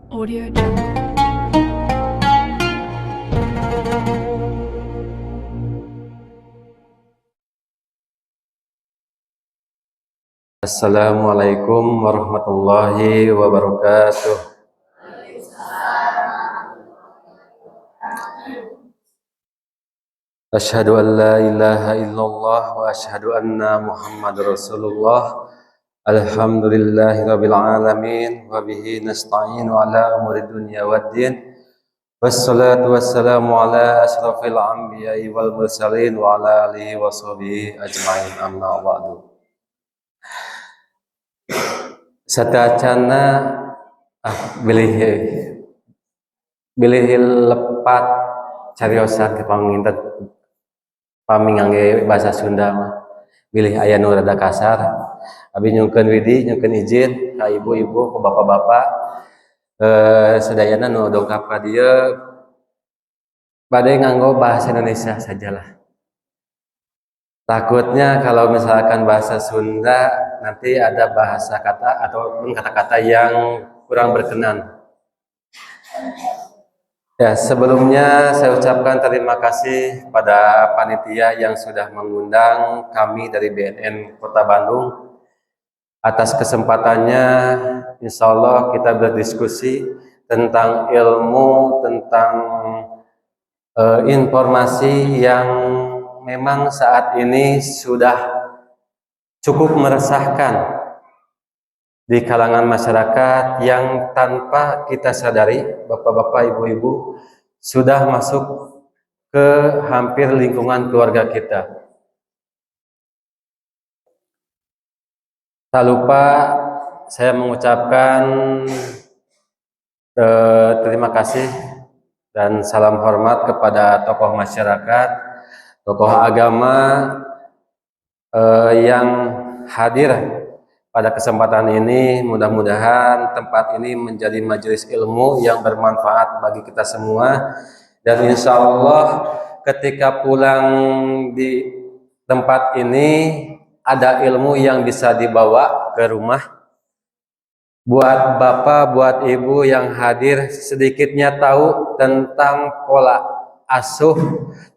Audio Jungle. Assalamualaikum warahmatullahi wabarakatuh. Asyhadu an la ilaha illallah wa asyhadu anna Muhammadar Rasulullah. Alhamdulillahi rabbil alamin wa bihi nasta'inu ala umuri dunya waddin. Wassalatu wassalamu ala asyrafil anbiya'i wal mursalin wa ala alihi wa sahbihi ajmain, amma ba'du. Satacana bilih lepat cariosan ke pangintet pamingangge bahasa Sunda mah bilih aya nu rada kasar. Abi nyungkeun widi nyungkeun izin ka ibu-ibu, ka bapak-bapak, sadayana nu dongkap ka dieu bade nganggo bahasa Indonesia sajalah. Takutnya kalau misalkan bahasa Sunda nanti ada bahasa kata atau kata-kata yang kurang berkenan. Ya, sebelumnya saya ucapkan terima kasih pada panitia yang sudah mengundang kami dari BNN Kota Bandung. Atas kesempatannya, insya Allah kita berdiskusi tentang ilmu, tentang informasi yang memang saat ini sudah cukup meresahkan di kalangan masyarakat yang tanpa kita sadari, bapak-bapak, ibu-ibu, sudah masuk ke hampir lingkungan keluarga kita. Tak lupa saya mengucapkan terima kasih dan salam hormat kepada tokoh masyarakat, tokoh agama yang hadir pada kesempatan ini. Mudah-mudahan tempat ini menjadi majelis ilmu yang bermanfaat bagi kita semua, dan insya Allah ketika pulang di tempat ini ada ilmu yang bisa dibawa ke rumah. Buat bapak, buat ibu yang hadir, sedikitnya tahu tentang pola asuh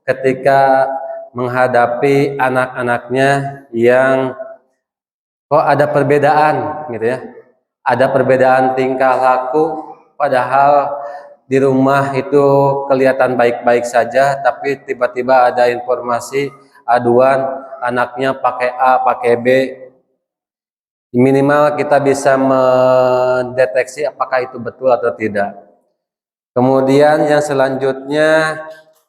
ketika menghadapi anak-anaknya yang kok ada perbedaan gitu ya. Ada perbedaan tingkah laku, padahal di rumah itu kelihatan baik-baik saja, tapi tiba-tiba ada informasi aduan anaknya pakai A, pakai B. Minimal kita bisa mendeteksi apakah itu betul atau tidak. Kemudian yang selanjutnya,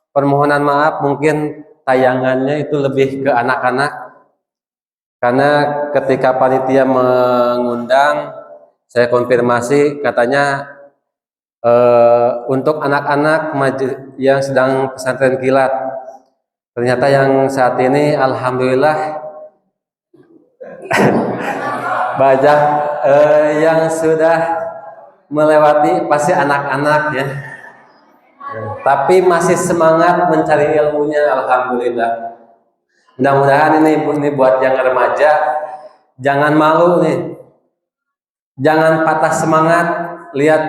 permohonan maaf mungkin tayangannya itu lebih ke anak-anak, karena ketika panitia mengundang, saya konfirmasi katanya untuk anak-anak yang sedang pesantren kilat. Ternyata yang saat ini alhamdulillah banyak yang sudah melewati pasti anak-anak ya, tapi masih semangat mencari ilmunya, alhamdulillah. Mudah-mudahan ini buat yang remaja, jangan malu nih, jangan patah semangat. Lihat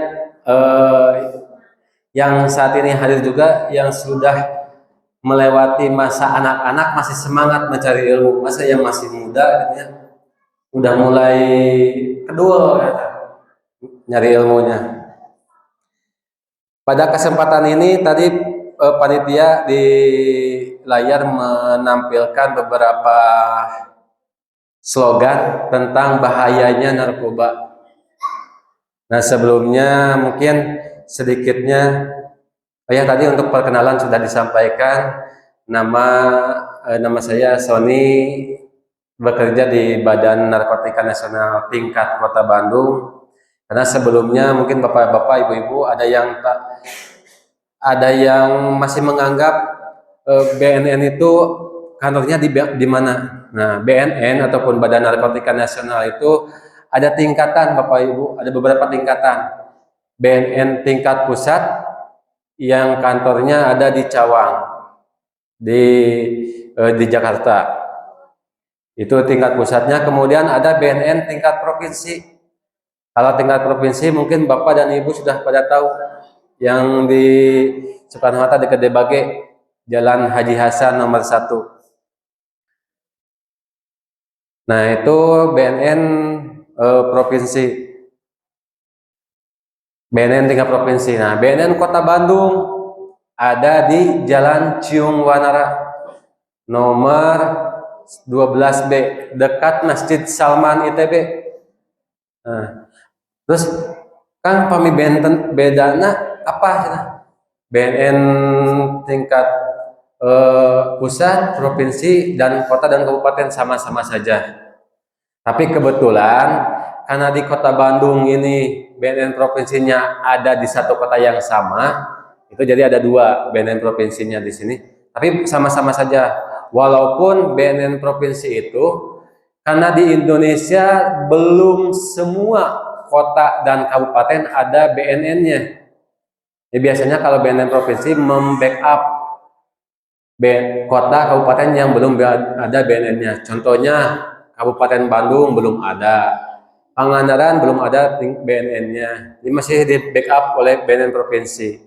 yang saat ini hadir juga yang sudah melewati masa anak-anak masih semangat mencari ilmu, masa yang masih muda gitu ya, udah mulai kedua ya, nyari ilmunya. Pada kesempatan ini tadi panitia di layar menampilkan beberapa slogan tentang bahayanya narkoba. Nah, sebelumnya mungkin sedikitnya tadi untuk perkenalan sudah disampaikan. Nama saya Sony, bekerja di Badan Narkotika Nasional tingkat Kota Bandung. Karena sebelumnya mungkin bapak-bapak, ibu-ibu ada yang masih menganggap BNN itu kantornya di mana. Nah, BNN ataupun Badan Narkotika Nasional itu ada tingkatan, Bapak Ibu, ada beberapa tingkatan. BNN tingkat pusat yang kantornya ada di Cawang, di Jakarta. Itu tingkat pusatnya. Kemudian ada BNN tingkat provinsi. Kalau tingkat provinsi mungkin Bapak dan Ibu sudah pada tahu yang di Soekarno Hatta di Gede Bage, Jalan Haji Hasan nomor 1. Nah, itu BNN provinsi. BNN tingkat provinsi. Nah, BNN Kota Bandung ada di Jalan Ciung Wanara nomor 12B dekat Masjid Salman ITB. Nah, terus Kang pami benten bedana apa? BNN tingkat pusat, provinsi, dan kota dan kabupaten sama-sama saja. Tapi kebetulan karena di Kota Bandung ini BNN provinsinya ada di satu kota yang sama, itu jadi ada 2 BNN provinsinya di sini. Tapi sama-sama saja. Walaupun BNN provinsi itu karena di Indonesia belum semua kota dan kabupaten ada BNN-nya. Ya, biasanya kalau BNN provinsi membackup kota kabupaten yang belum ada BNN-nya. Contohnya Kabupaten Bandung belum ada, Pangandaran belum ada BNN-nya. Ini masih di backup oleh BNN provinsi.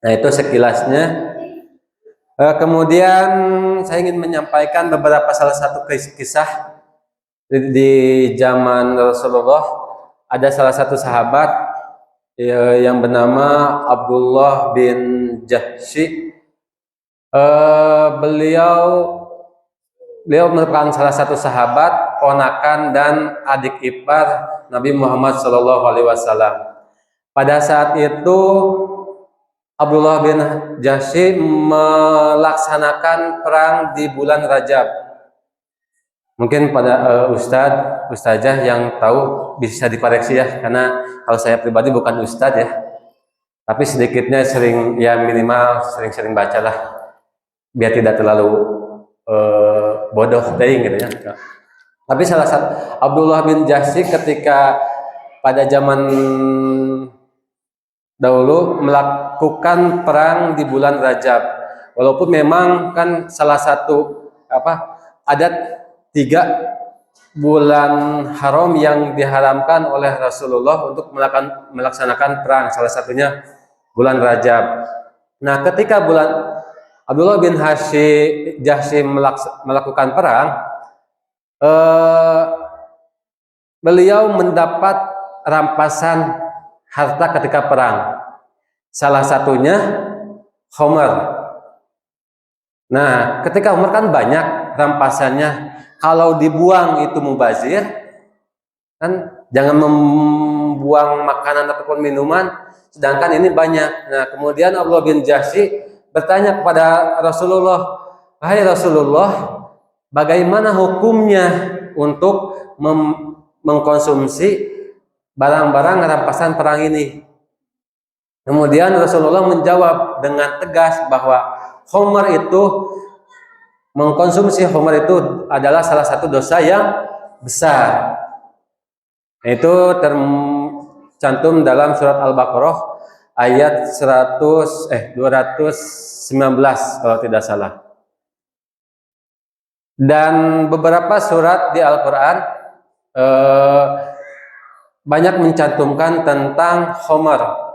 Nah, itu sekilasnya. Kemudian saya ingin menyampaikan beberapa salah satu kisah di zaman Rasulullah. Ada salah satu sahabat yang bernama Abdullah bin Jahsy. Beliau merupakan salah satu sahabat, ponakan dan adik ipar Nabi Muhammad SAW. Pada saat itu Abdullah bin Jahsy melaksanakan perang di bulan Rajab. Mungkin pada ustazah yang tahu bisa dikoreksi ya, karena kalau saya pribadi bukan ustaz ya, tapi sedikitnya sering, ya minimal sering-sering bacalah, biar tidak terlalu bodoh gitu ya. Tapi salah satu Abdullah bin Jahsy ketika pada zaman dahulu melakukan perang di bulan Rajab. Walaupun memang kan salah satu adat 3 bulan haram yang diharamkan oleh Rasulullah untuk melaksanakan perang, salah satunya bulan Rajab. Nah, ketika Abdullah bin Jahsy melakukan perang, beliau mendapat rampasan harta ketika perang. Salah satunya Homer. Nah, ketika Homer kan banyak rampasannya. Kalau dibuang itu mubazir, kan jangan membuang makanan ataupun minuman, sedangkan ini banyak. Nah, kemudian Abdullah bin Jahsy bertanya kepada Rasulullah, "Hai Rasulullah, bagaimana hukumnya untuk mengkonsumsi barang-barang rampasan perang ini?" Kemudian Rasulullah menjawab dengan tegas bahwa mengkonsumsi Homer itu adalah salah satu dosa yang besar. Itu tercantum dalam surat Al-Baqarah ayat 219 kalau tidak salah. Dan beberapa surat di Al-Quran banyak mencantumkan tentang Homer.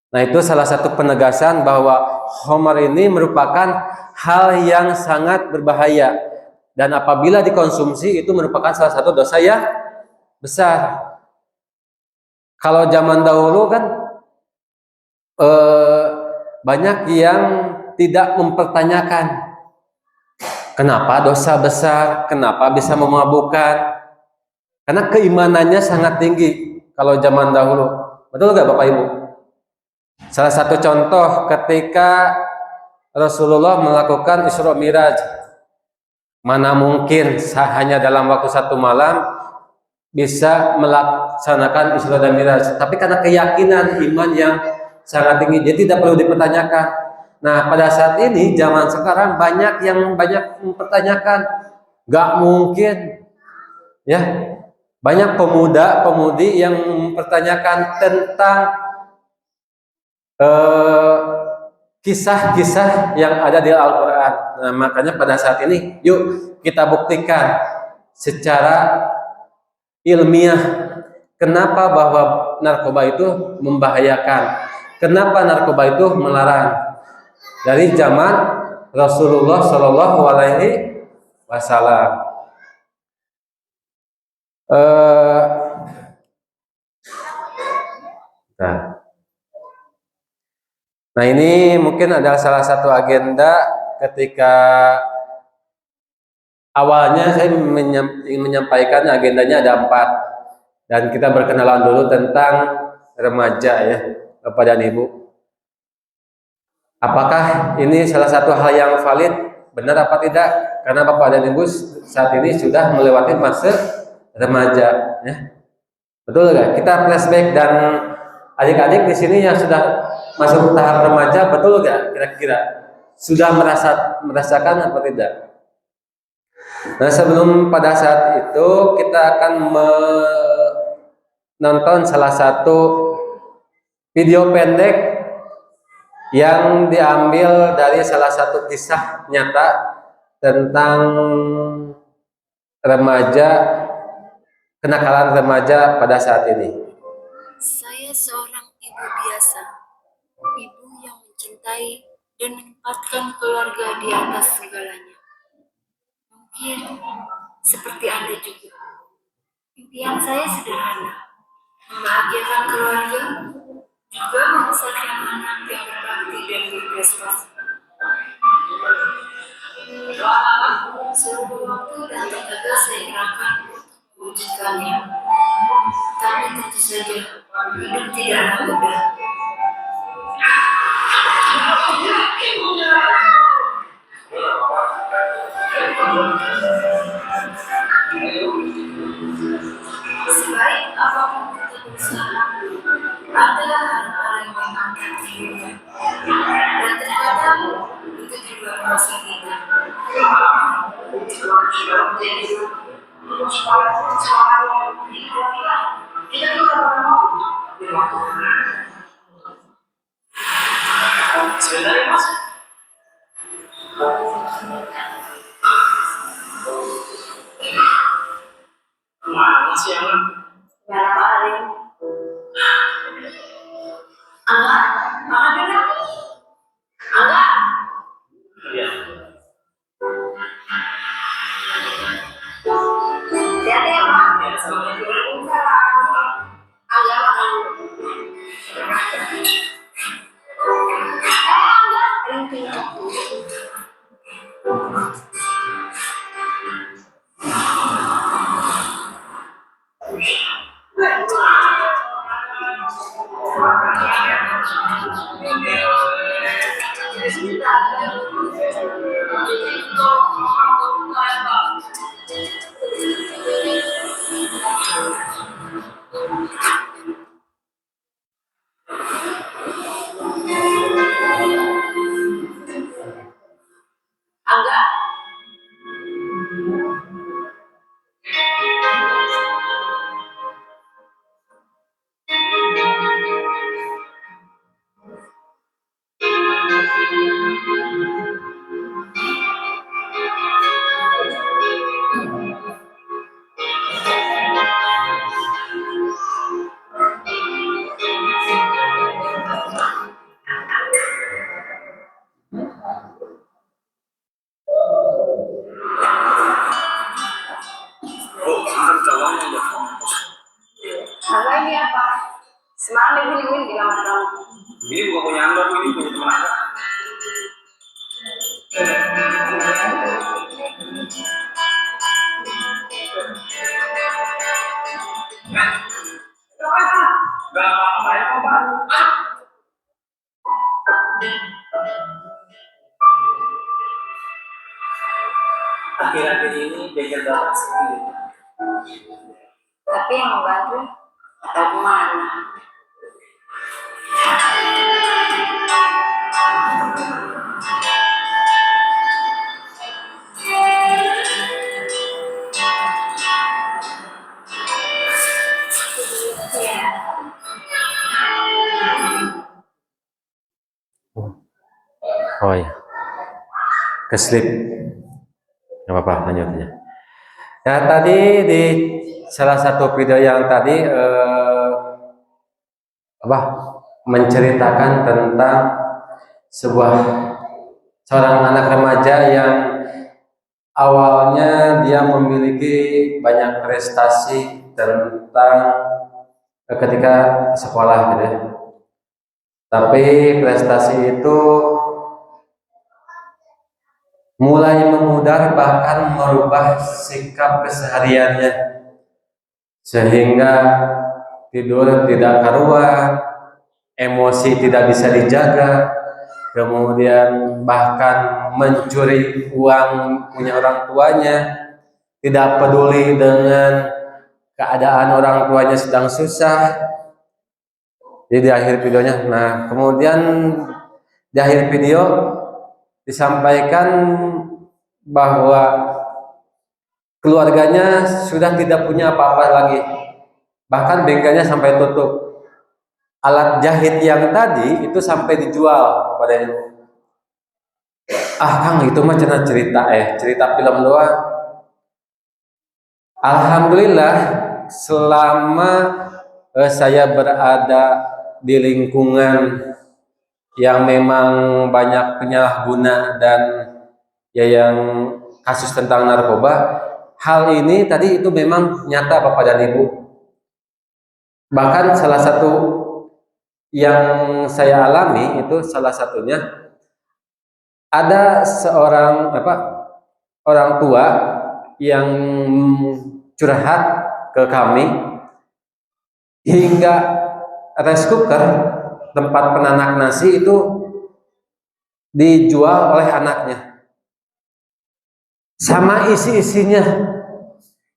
Nah, itu salah satu penegasan bahwa Homer ini merupakan hal yang sangat berbahaya, dan apabila dikonsumsi itu merupakan salah satu dosa yang besar. Kalau zaman dahulu kan banyak yang tidak mempertanyakan kenapa dosa besar, kenapa bisa memabukkan, karena keimanannya sangat tinggi kalau zaman dahulu. Betul nggak Bapak Ibu? Salah satu contoh ketika Rasulullah melakukan Isra Miraj, mana mungkin hanya dalam waktu 1 malam bisa melaksanakan Isra dan Miraj. Tapi karena keyakinan iman yang sangat tinggi, jadi tidak perlu dipertanyakan. Nah, pada saat ini zaman sekarang banyak yang mempertanyakan, nggak mungkin, ya, banyak pemuda-pemudi yang mempertanyakan tentang kisah-kisah yang ada di Al-Quran. Nah, makanya pada saat ini yuk kita buktikan secara ilmiah Kenapa bahwa narkoba itu membahayakan? Kenapa narkoba itu melarang? Dari zaman Rasulullah Shallallahu Alaihi Wasallam. Nah ini mungkin adalah salah satu agenda ketika awalnya saya ingin menyampaikan agendanya ada 4 dan kita berkenalan dulu tentang remaja ya Bapak dan Ibu. Apakah ini salah satu hal yang valid, benar apa tidak? Karena Bapak dan Ibu saat ini sudah melewati masa remaja ya. Betul nggak? Kita flashback dan adik-adik di sini yang sudah masuk tahap remaja, betul nggak? Kira-kira sudah merasakan apa tidak? Nah sebelum pada saat itu kita akan menonton salah satu video pendek yang diambil dari salah satu kisah nyata tentang remaja, kenakalan remaja pada saat ini. Saya seorang ibu biasa, ibu yang mencintai dan menempatkan keluarga di atas segalanya. Mungkin seperti Anda juga. Impian saya sederhana, membahagiakan keluarga, juga membesarkan anak yang berbakti dan berprestasi. Seluruh waktu dan tenaga saya kerahkan untuk mewujudkannya. Tapi tentu saja, hidup tidaklah mudah. Sebaik apapun kita berusaha, ada hal-hal yang mengangkat dirinya. Dan terkadang itu di luar kuasa kita. Sebenarnya mas, mana sih yang Berapa hari? Angga, makan dulu. Angga. Iya. Hati-hati ya, Pak. Ya, sama Angga makan. Angga. Angga. Angga ini apa? Semalam ibu di kamar kamu. ini bukan punya Angga, ini punya teman Angga. Gak apa-apa ya, Pak. Akhir-akhir ini bengkel dapat sendiri. Tapi yang membantu atau kemana? Oh ya, keslip, nggak apa-apa lanjutnya. Nah tadi di salah satu video yang tadi apa menceritakan tentang seorang anak remaja yang awalnya dia memiliki banyak prestasi tentang ketika sekolah gitu ya. Tapi prestasi itu mulai memudar bahkan merubah sikap kesehariannya sehingga tidur tidak karuan, emosi tidak bisa dijaga, kemudian bahkan mencuri uang punya orang tuanya, tidak peduli dengan keadaan orang tuanya sedang susah. Jadi di akhir videonya, nah kemudian di akhir video disampaikan bahwa keluarganya sudah tidak punya apa-apa lagi, bahkan bengkelnya sampai tutup. Alat jahit yang tadi itu sampai dijual padanya. Kang itu mah cerita film doang. Alhamdulillah selama saya berada di lingkungan yang memang banyak penyalahguna dan ya yang kasus tentang narkoba, hal ini tadi itu memang nyata Bapak dan Ibu. Bahkan salah satu yang saya alami itu salah satunya ada seorang orang tua yang curhat ke kami hingga rice cooker tempat penanak nasi itu dijual oleh anaknya sama isi-isinya,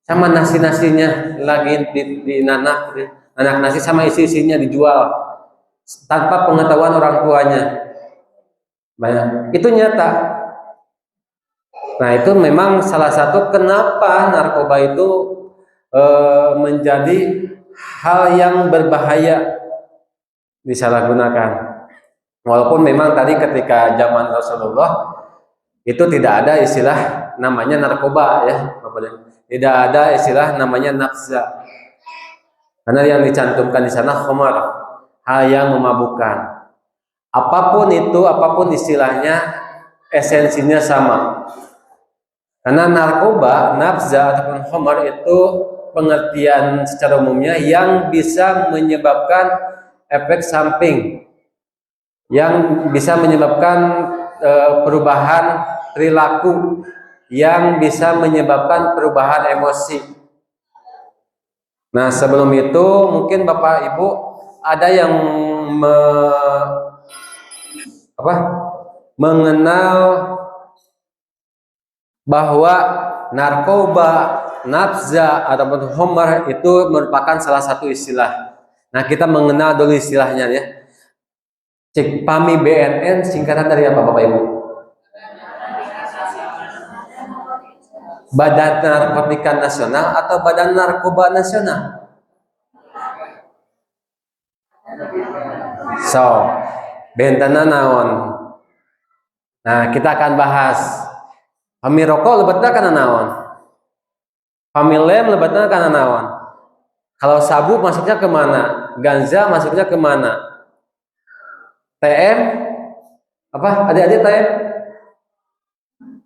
sama nasi-nasinya lagi dinanak anak nasi sama isi-isinya dijual tanpa pengetahuan orang tuanya. Banyak itu nyata. Nah itu memang salah satu kenapa narkoba itu menjadi hal yang berbahaya disalahgunakan. Walaupun memang tadi ketika zaman Rasulullah itu tidak ada istilah namanya narkoba ya, tidak ada istilah namanya nafza. Karena yang dicantumkan di sana khamar, hal yang memabukkan. Apapun itu, apapun istilahnya, esensinya sama. Karena narkoba, nafza ataupun khamar itu pengertian secara umumnya yang bisa menyebabkan efek samping, yang bisa menyebabkan perubahan perilaku, yang bisa menyebabkan perubahan emosi. Nah sebelum itu mungkin Bapak Ibu ada yang mengenal bahwa narkoba, nafza ataupun khamar itu merupakan salah satu istilah. Nah kita mengenal dulu istilahnya ya. Cek PAMI BNN singkatan dari apa Bapak Ibu? Badan Narkotika Nasional atau Badan Narkoba Nasional? So, bentana naon. Nah, kita akan bahas PAMI rokok lebetna kana naon? PAMI lem lebetna kana naon? Kalau sabu masuknya kemana? Ganja masuknya kemana? TM apa? Adik-adik TM?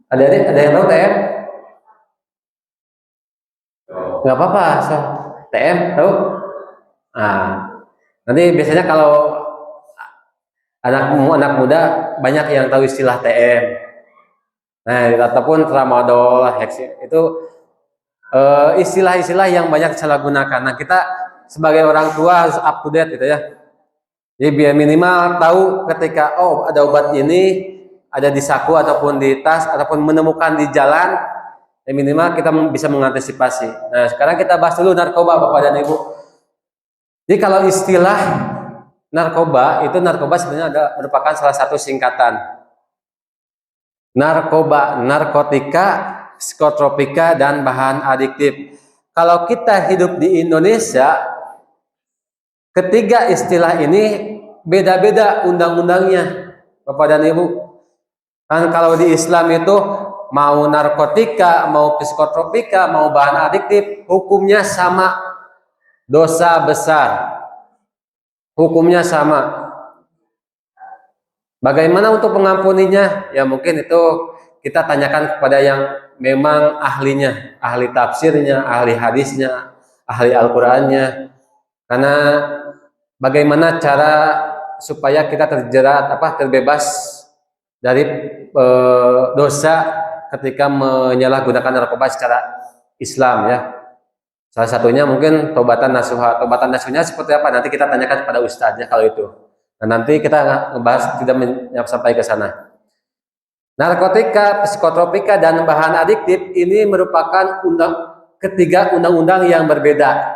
Adik-adik ada yang tahu TM? Nggak apa-apa, so TM tahu? Nah, nanti biasanya kalau anak muda banyak yang tahu istilah TM. Nah, ataupun tramadol, itu istilah-istilah yang banyak disalahgunakan. Nah, kita sebagai orang tua harus up to date gitu ya. Jadi biar minimal tahu ketika ada obat ini ada di saku ataupun di tas ataupun menemukan di jalan, ya minimal kita bisa mengantisipasi. Nah, sekarang kita bahas dulu narkoba Bapak dan Ibu. Jadi kalau istilah narkoba sebenarnya merupakan salah satu singkatan. Narkoba, narkotika, psikotropika dan bahan adiktif. Kalau kita hidup di Indonesia, ketiga istilah ini beda-beda undang-undangnya, Bapak dan Ibu. Kan kalau di Islam itu mau narkotika, mau psikotropika, mau bahan adiktif, hukumnya sama, dosa besar. hukumnya sama. Bagaimana untuk mengampuninya? Ya mungkin itu kita tanyakan kepada yang memang ahlinya, ahli tafsirnya, ahli hadisnya, ahli Al-Qur'annya. Karena bagaimana cara supaya kita terbebas dari dosa ketika menyalahgunakan narkoba secara Islam ya. Salah satunya mungkin tobatan nasuha. Tobatan nasuhnya seperti apa? Nanti kita tanyakan kepada ustadznya kalau itu. Nah, nanti kita ngebahas tidak sampai ke sana. Narkotika, psikotropika, dan bahan adiktif ini merupakan ketiga undang-undang yang berbeda.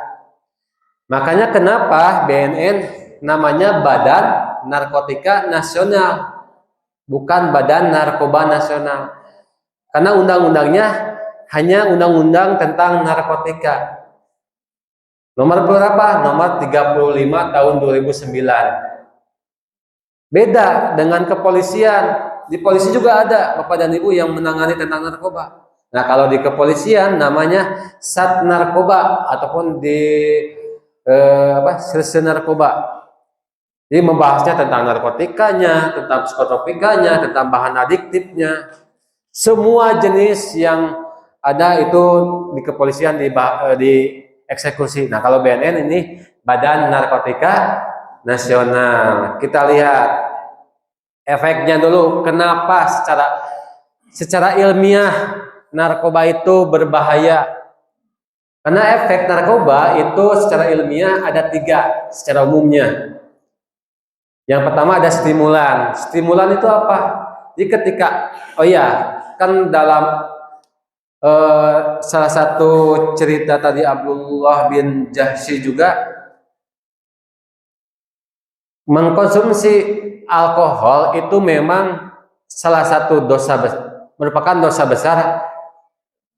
Makanya kenapa BNN namanya Badan Narkotika Nasional, bukan Badan Narkoba Nasional. Karena undang-undangnya hanya undang-undang tentang narkotika. Nomor berapa? Nomor 35 tahun 2009. Beda dengan kepolisian. Di polisi juga ada Bapak dan Ibu yang menangani tentang narkoba. Nah, kalau di kepolisian namanya Sat Narkoba ataupun di Serse Narkoba. Jadi membahasnya tentang narkotikanya, tentang psikotropikanya, tentang bahan adiktifnya. Semua jenis yang ada itu di kepolisian di eksekusi. Nah, kalau BNN ini Badan Narkotika Nasional. Kita lihat efeknya dulu. Kenapa secara ilmiah narkoba itu berbahaya? Karena efek narkoba itu secara ilmiah ada 3 secara umumnya. Yang pertama ada stimulan. Stimulan itu apa? Jadi ketika, kan dalam salah satu cerita tadi Abdullah bin Jahsy juga mengkonsumsi alkohol itu memang salah satu merupakan dosa besar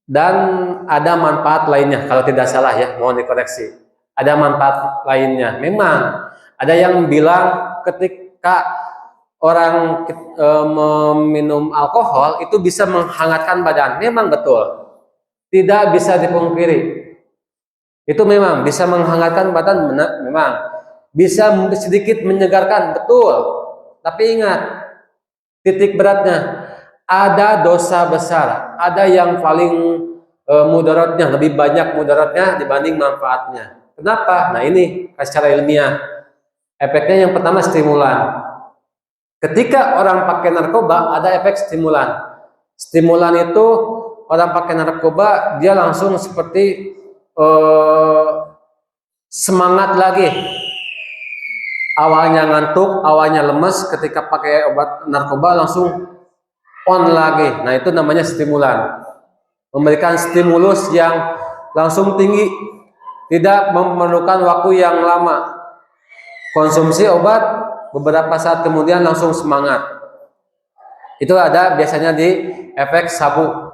dan ada manfaat lainnya. Kalau tidak salah ya, mohon dikoreksi. Ada manfaat lainnya. Memang ada yang bilang ketika orang meminum alkohol itu bisa menghangatkan badan. Memang betul. Tidak bisa dipungkiri. Itu memang bisa menghangatkan badan, memang. Bisa sedikit menyegarkan, betul. Tapi ingat, titik beratnya, ada dosa besar, ada yang paling mudaratnya, lebih banyak mudaratnya dibanding manfaatnya. Kenapa? Nah ini secara ilmiah. Efeknya yang pertama stimulan. Ketika orang pakai narkoba, ada efek stimulan. Stimulan itu orang pakai narkoba, dia langsung seperti semangat lagi. Awalnya ngantuk, awalnya lemes, ketika pakai obat narkoba langsung on lagi. Nah itu namanya stimulan. Memberikan stimulus yang langsung tinggi, tidak memerlukan waktu yang lama. Konsumsi obat, beberapa saat kemudian langsung semangat. Itu ada biasanya di efek sabu.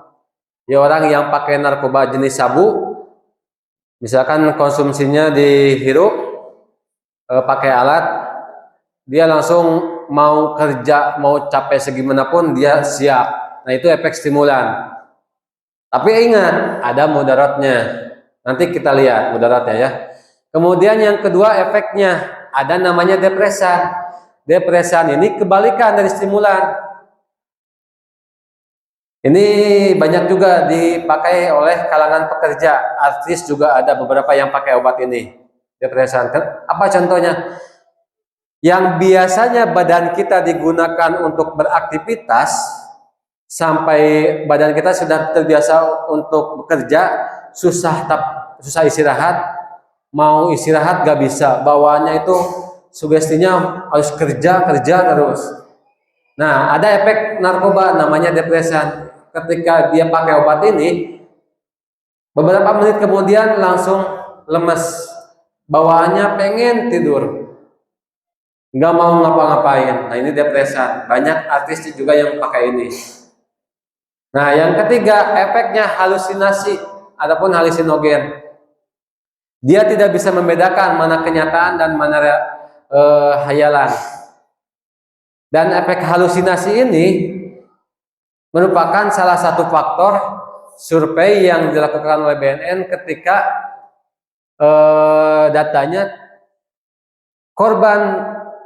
Ya, orang yang pakai narkoba jenis sabu, misalkan konsumsinya dihirup, pakai alat, dia langsung mau kerja, mau capek segimanapun dia siap. Nah itu efek stimulan. Tapi ingat, ada mudaratnya. Nanti kita lihat mudaratnya ya. Kemudian yang kedua efeknya, ada namanya depresan. Depresan ini kebalikan dari stimulan. Ini banyak juga dipakai oleh kalangan pekerja. Artis juga ada beberapa yang pakai obat ini. Depresan. Apa contohnya? Yang biasanya badan kita digunakan untuk beraktivitas sampai badan kita sudah terbiasa untuk bekerja, susah istirahat, mau istirahat gak bisa, bawaannya itu sugestinya harus kerja terus. Nah, ada efek narkoba namanya depresan. Ketika dia pakai obat ini, beberapa menit kemudian langsung lemes. Bawaannya pengen tidur, nggak mau ngapa-ngapain. Nah ini depresan. Banyak artis juga yang pakai ini. Nah yang ketiga efeknya halusinasi ataupun halusinogen. Dia tidak bisa membedakan mana kenyataan dan mana hayalan. Dan efek halusinasi ini merupakan salah satu faktor survei yang dilakukan oleh BNN ketika datanya korban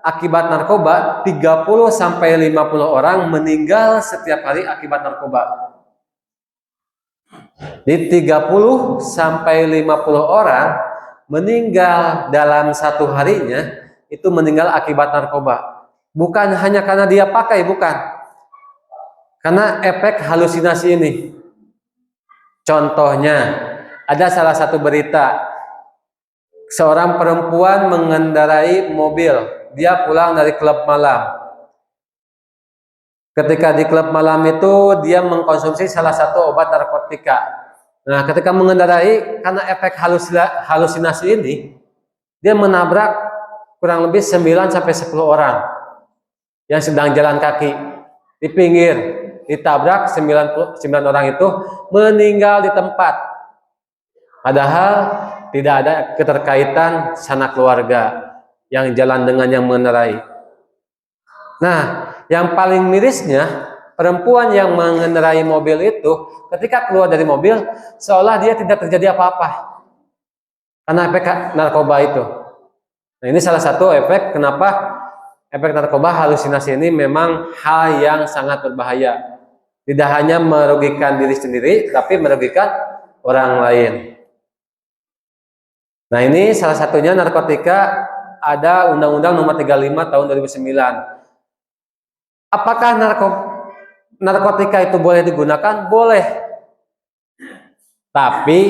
akibat narkoba 30 sampai 50 orang meninggal setiap hari akibat narkoba. Di 30 sampai 50 orang meninggal dalam satu harinya itu meninggal akibat narkoba. Bukan hanya karena dia pakai, bukan. Karena efek halusinasi ini. Contohnya, ada salah satu berita, seorang perempuan mengendarai mobil, dia pulang dari klub malam. Ketika di klub malam itu, dia mengkonsumsi salah satu obat narkotika. Nah, ketika mengendarai, karena efek halusinasi ini, dia menabrak kurang lebih 9 sampai 10 orang yang sedang jalan kaki di pinggir, ditabrak 99 orang itu meninggal di tempat. Padahal tidak ada keterkaitan sanak keluarga yang jalan dengan yang mengendarai. Nah, yang paling mirisnya, perempuan yang mengendarai mobil itu ketika keluar dari mobil seolah dia tidak terjadi apa-apa karena efek narkoba itu. Nah, ini salah satu efek kenapa efek narkoba halusinasi ini memang hal yang sangat berbahaya. Tidak hanya merugikan diri sendiri, tapi merugikan orang lain. Nah, ini salah satunya narkotika, ada Undang-Undang Nomor 35 Tahun 2009. Apakah narkotika itu boleh digunakan? Boleh. Tapi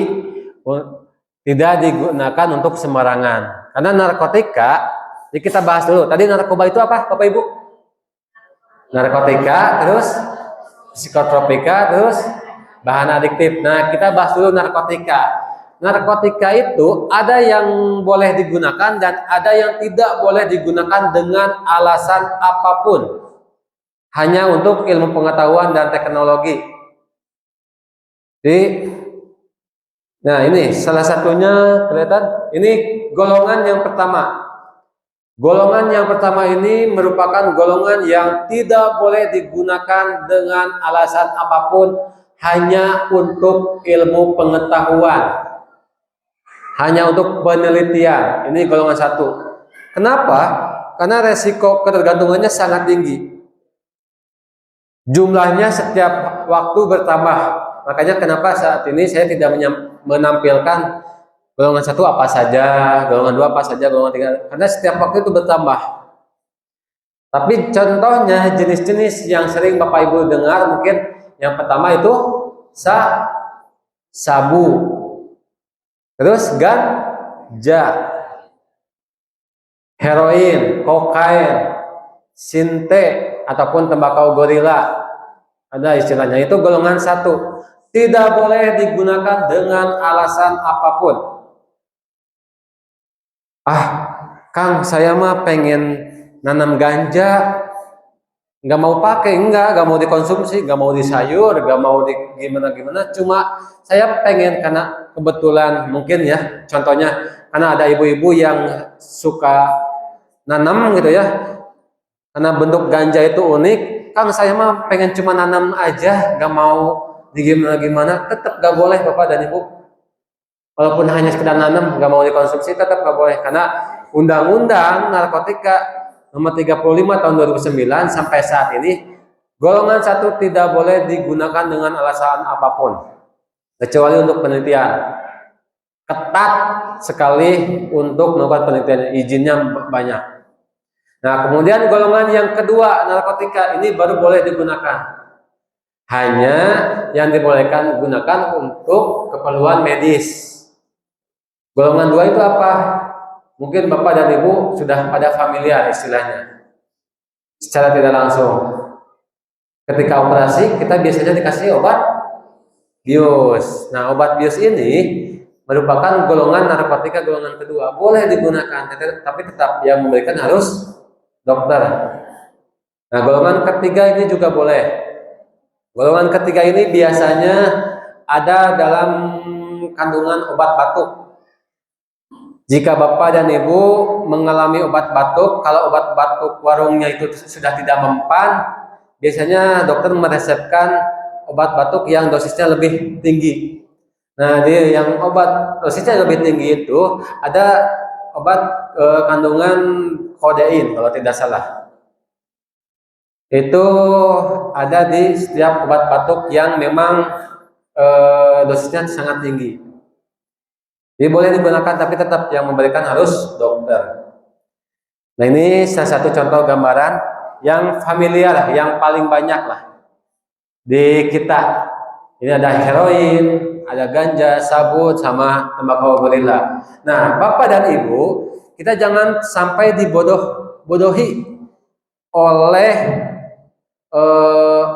tidak digunakan untuk sembarangan. Karena narkotika, kita bahas dulu. Tadi narkoba itu apa, Bapak Ibu? Narkotika, terus psikotropika, terus bahan adiktif. Nah, kita bahas dulu narkotika. Narkotika itu ada yang boleh digunakan dan ada yang tidak boleh digunakan dengan alasan apapun. Hanya untuk ilmu pengetahuan dan teknologi. Nah, ini salah satunya kelihatan. Ini golongan yang pertama. Golongan yang pertama ini merupakan golongan yang tidak boleh digunakan dengan alasan apapun, hanya untuk ilmu pengetahuan, hanya untuk penelitian. Ini golongan satu. Kenapa? Karena resiko ketergantungannya sangat tinggi. Jumlahnya setiap waktu bertambah. Makanya kenapa saat ini saya tidak menampilkan golongan satu apa saja, golongan dua apa saja, golongan tiga. Karena setiap waktu itu bertambah. Tapi contohnya jenis-jenis yang sering Bapak Ibu dengar mungkin yang pertama itu sabu, terus ganja, heroin, kokain, sinte ataupun tembakau gorila, ada istilahnya, itu golongan satu. Tidak boleh digunakan dengan alasan apapun. Kang, saya mah pengen nanam ganja, nggak mau pakai, nggak mau dikonsumsi, nggak mau di sayur, nggak mau di gimana, cuma saya pengen karena kebetulan mungkin ya, contohnya karena ada ibu-ibu yang suka nanam gitu ya, karena bentuk ganja itu unik. Kang, saya mah pengen cuma nanam aja, nggak mau di gimana, tetap nggak boleh Bapak dan Ibu. Walaupun hanya sekedar nanam, nggak mau dikonsumsi, tetap nggak boleh. Karena Undang-Undang Narkotika Nomor 35 Tahun 2009 sampai saat ini, golongan satu tidak boleh digunakan dengan alasan apapun, kecuali untuk penelitian. Ketat sekali untuk melakukan penelitian, izinnya banyak. Nah, kemudian golongan yang kedua, narkotika ini baru boleh digunakan. Hanya yang dibolehkan digunakan untuk keperluan medis. Golongan dua itu apa? Mungkin Bapak dan Ibu sudah pada familiar istilahnya. Secara tidak langsung. Ketika operasi, kita biasanya dikasih obat bius. Nah, obat bius ini merupakan golongan narkotika golongan kedua. Boleh digunakan, tapi tetap yang memberikan harus dokter. Nah, golongan ketiga ini juga boleh. Golongan ketiga ini biasanya ada dalam kandungan obat batuk. Jika Bapak dan Ibu mengalami obat batuk, kalau obat batuk warungnya itu sudah tidak mempan, biasanya dokter meresepkan obat batuk yang dosisnya lebih tinggi. Nah, yang obat dosisnya lebih tinggi itu ada obat kandungan kodein kalau tidak salah. Itu ada di setiap obat batuk yang memang dosisnya sangat tinggi. Jadi boleh digunakan tapi tetap yang memberikan harus dokter. Nah ini salah satu contoh gambaran yang familiar, yang paling banyak lah di kita. Ini ada heroin, ada ganja, sabut, sama tembakau gorila. Nah Bapak dan Ibu, kita jangan sampai dibodohi oleh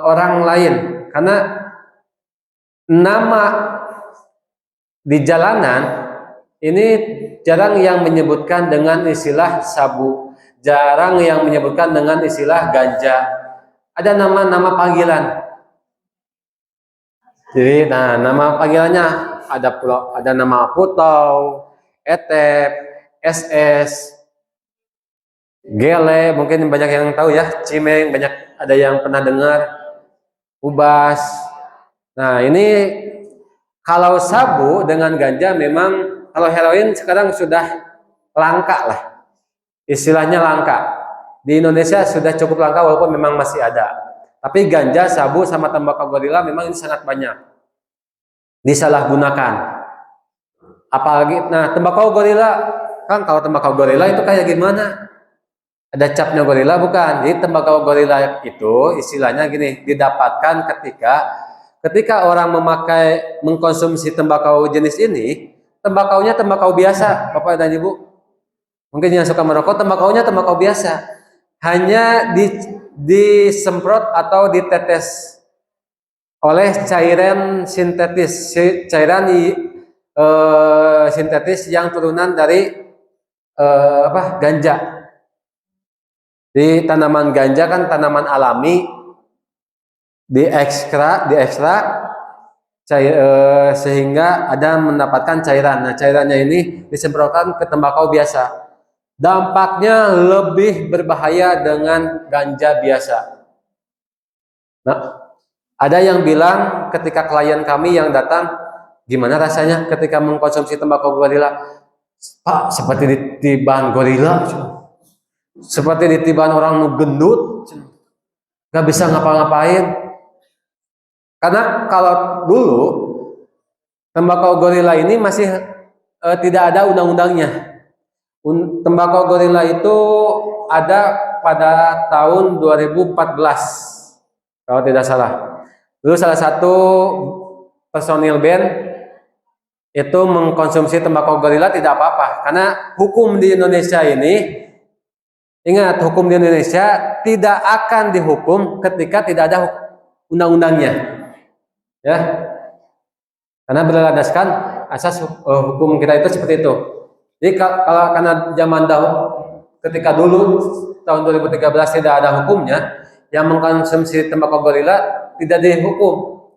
orang lain, karena nama di jalanan ini jarang yang menyebutkan dengan istilah sabu, jarang yang menyebutkan dengan istilah ganja. Ada nama-nama panggilan. Jadi, nah nama panggilannya ada nama putau, etep, SS, gele, mungkin banyak yang tahu ya, cimeng, banyak ada yang pernah dengar, ubas. Nah ini kalau sabu dengan ganja memang, kalau heroin sekarang sudah langka lah, istilahnya langka. Di Indonesia sudah cukup langka walaupun memang masih ada. Tapi ganja, sabu, sama tembakau gorila memang ini sangat banyak disalahgunakan. Apalagi, nah tembakau gorila, kan kalau tembakau gorila itu kayak gimana? Ada capnya gorila bukan? Jadi tembakau gorila itu istilahnya gini, didapatkan ketika orang mengkonsumsi tembakau jenis ini, tembakaunya tembakau biasa, Bapak dan Ibu. Mungkin yang suka merokok, tembakaunya tembakau biasa, hanya disemprot atau ditetes oleh cairan sintetis, sintetis yang turunan dari ganja. Di tanaman ganja kan tanaman alami, diekstrak sehingga ada mendapatkan cairan. Nah cairannya ini disemprotkan ke tembakau biasa. Dampaknya lebih berbahaya dengan ganja biasa. Nah, ada yang bilang ketika klien kami yang datang, gimana rasanya ketika mengkonsumsi tembakau gorila? Pak, seperti ditiban gorila, seperti ditiban orang gendut, nggak bisa ngapa-ngapain. Karena kalau dulu tembakau gorila ini masih tidak ada undang-undangnya. Tembakau gorila itu ada pada tahun 2014 kalau tidak salah. Dulu salah satu personil band itu mengkonsumsi tembakau gorila tidak apa-apa, karena hukum di Indonesia ini, ingat, hukum di Indonesia tidak akan dihukum ketika tidak ada undang-undangnya, ya, karena berlandaskan asas hukum kita itu seperti itu. Jadi kalau karena zaman dahulu, ketika dulu tahun 2013 tidak ada hukumnya, yang mengkonsumsi tembakau gorila tidak dihukum.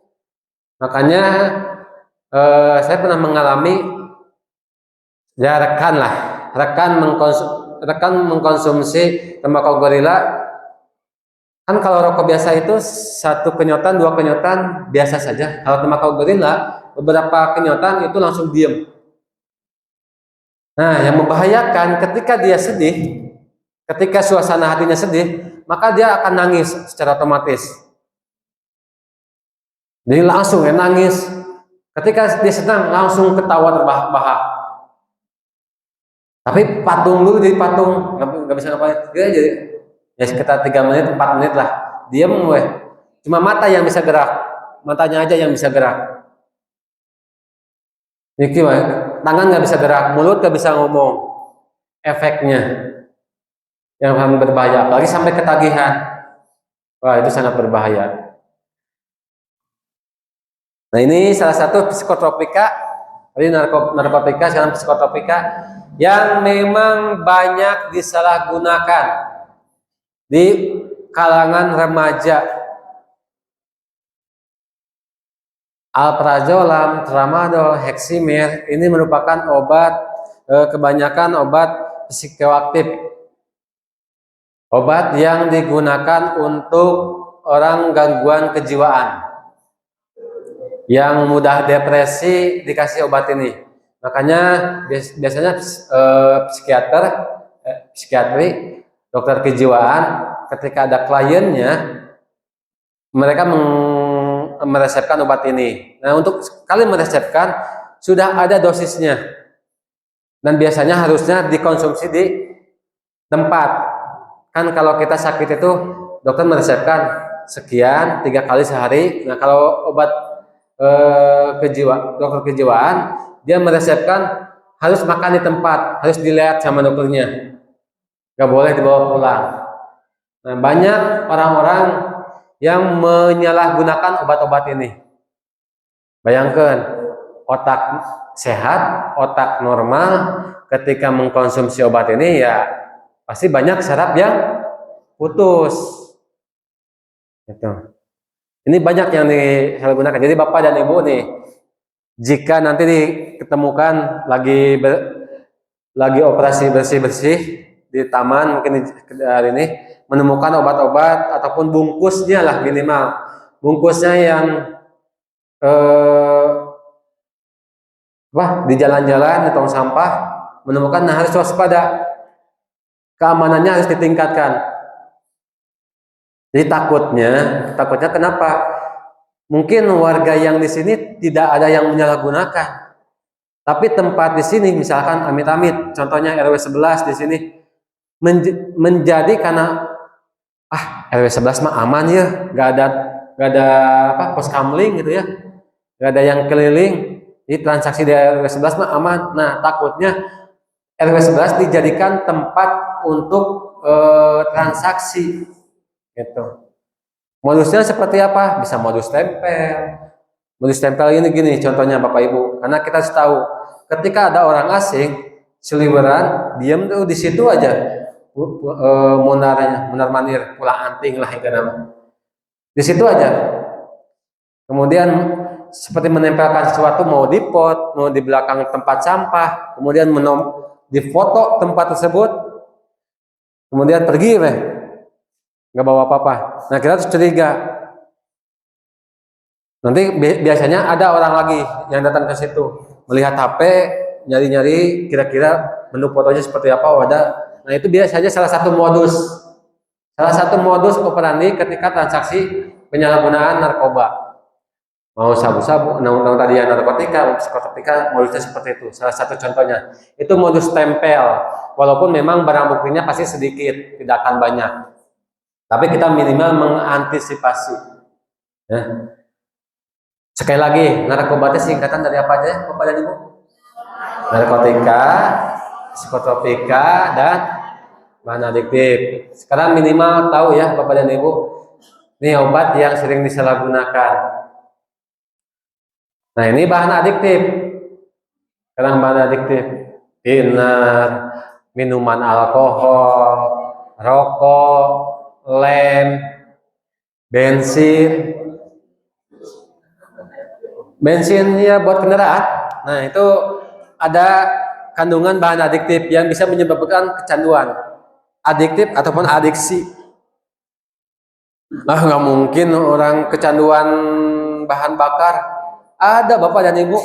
Makanya saya pernah mengalami, ya rekan mengkonsumsi tembakau gorila. Kan kalau rokok biasa itu 1 kenyotan, 2 kenyotan biasa saja. Kalau tembakau gorila beberapa kenyotan itu langsung diem. Nah, yang membahayakan ketika dia sedih, ketika suasana hatinya sedih, maka dia akan nangis secara otomatis. Jadi langsung nangis. Ketika dia senang langsung ketawa terbahak-bahak. Tapi patung dulu, jadi patung nggak bisa ngapain. Dia jadi ya sekitar 3 menit, 4 menit lah. Diam weh. Cuma mata yang bisa gerak. Matanya aja yang bisa gerak. Ini tangan nggak bisa gerak, mulut nggak bisa ngomong. Efeknya yang sangat berbahaya, apalagi sampai ketagihan. Wah, itu sangat berbahaya. Nah, ini salah satu psikotropika, tadi narkotika, sekarang psikotropika yang memang banyak disalahgunakan di kalangan remaja. Alprazolam, tramadol, heksimir ini merupakan obat, kebanyakan obat psikoaktif, obat yang digunakan untuk orang gangguan kejiwaan yang mudah depresi, dikasih obat ini. Makanya biasanya psikiatri, dokter kejiwaan, ketika ada kliennya, mereka meresepkan obat ini. Nah, untuk sekali meresepkan, sudah ada dosisnya. Dan biasanya harusnya dikonsumsi di tempat. Kan kalau kita sakit itu, dokter meresepkan sekian, 3 kali sehari. Nah, kalau obat dokter kejiwaan, dia meresepkan harus makan di tempat, harus dilihat sama dokternya. Nggak boleh dibawa pulang. Nah, banyak orang-orang yang menyalahgunakan obat-obat ini. Bayangkan, otak sehat, otak normal, ketika mengkonsumsi obat ini ya pasti banyak saraf yang putus. Gitu. Ini banyak yang disalahgunakan. Jadi Bapak dan Ibu nih, jika nanti diketemukan lagi operasi bersih-bersih di taman mungkin hari ini, menemukan obat-obat ataupun bungkusnya lah minimal, bungkusnya yang di jalan-jalan di tong sampah menemukan, nah harus waspada, keamanannya harus ditingkatkan. Jadi takutnya kenapa? Mungkin warga yang di sini tidak ada yang menyalahgunakan, tapi tempat di sini misalkan amit-amit, contohnya RW 11 di sini menjadi karena RW 11 mah aman ya, nggak ada pos kamling gitu ya, nggak ada yang keliling, jadi transaksi di RW 11 mah aman. Nah, takutnya RW 11 dijadikan tempat untuk transaksi gitu. Modusnya seperti apa? Bisa modus tempel. Modus tempel ini gini contohnya Bapak Ibu, karena kita harus tahu ketika ada orang asing seliweran diam tuh di situ aja, munar mandir pulang anting lah itu namanya, di situ aja. Kemudian seperti menempelkan sesuatu, mau di pot, mau di belakang tempat sampah, kemudian difoto tempat tersebut, kemudian pergi nggak bawa apa-apa. Nah, kita harus curiga. Nanti biasanya ada orang lagi yang datang ke situ, melihat HP, nyari-nyari kira-kira menu fotonya seperti apa, ada. Nah, itu biasanya salah satu modus operandi ketika transaksi penyalahgunaan narkoba. Mau sabu-sabu, tadi yang narkotika, modusnya seperti itu. Salah satu contohnya itu modus tempel. Walaupun memang barang buktinya pasti sedikit, tidak akan banyak. Tapi kita minimal mengantisipasi. Ya. Sekali lagi, narkoba itu singkatan dari apa aja, Bapak dan Ibu? Narkotika, psikotropika, dan bahan adiktif. Sekarang minimal tahu ya Bapak dan Ibu, ini obat yang sering disalahgunakan. Nah, ini bahan adiktif. Sekarang bahan adiktif, thinner, minuman alkohol, rokok, lem, bensinnya buat kendaraan. Nah, itu ada kandungan bahan adiktif yang bisa menyebabkan kecanduan, adiktif ataupun adiksi. Nggak mungkin orang kecanduan bahan bakar. Ada Bapak dan Ibu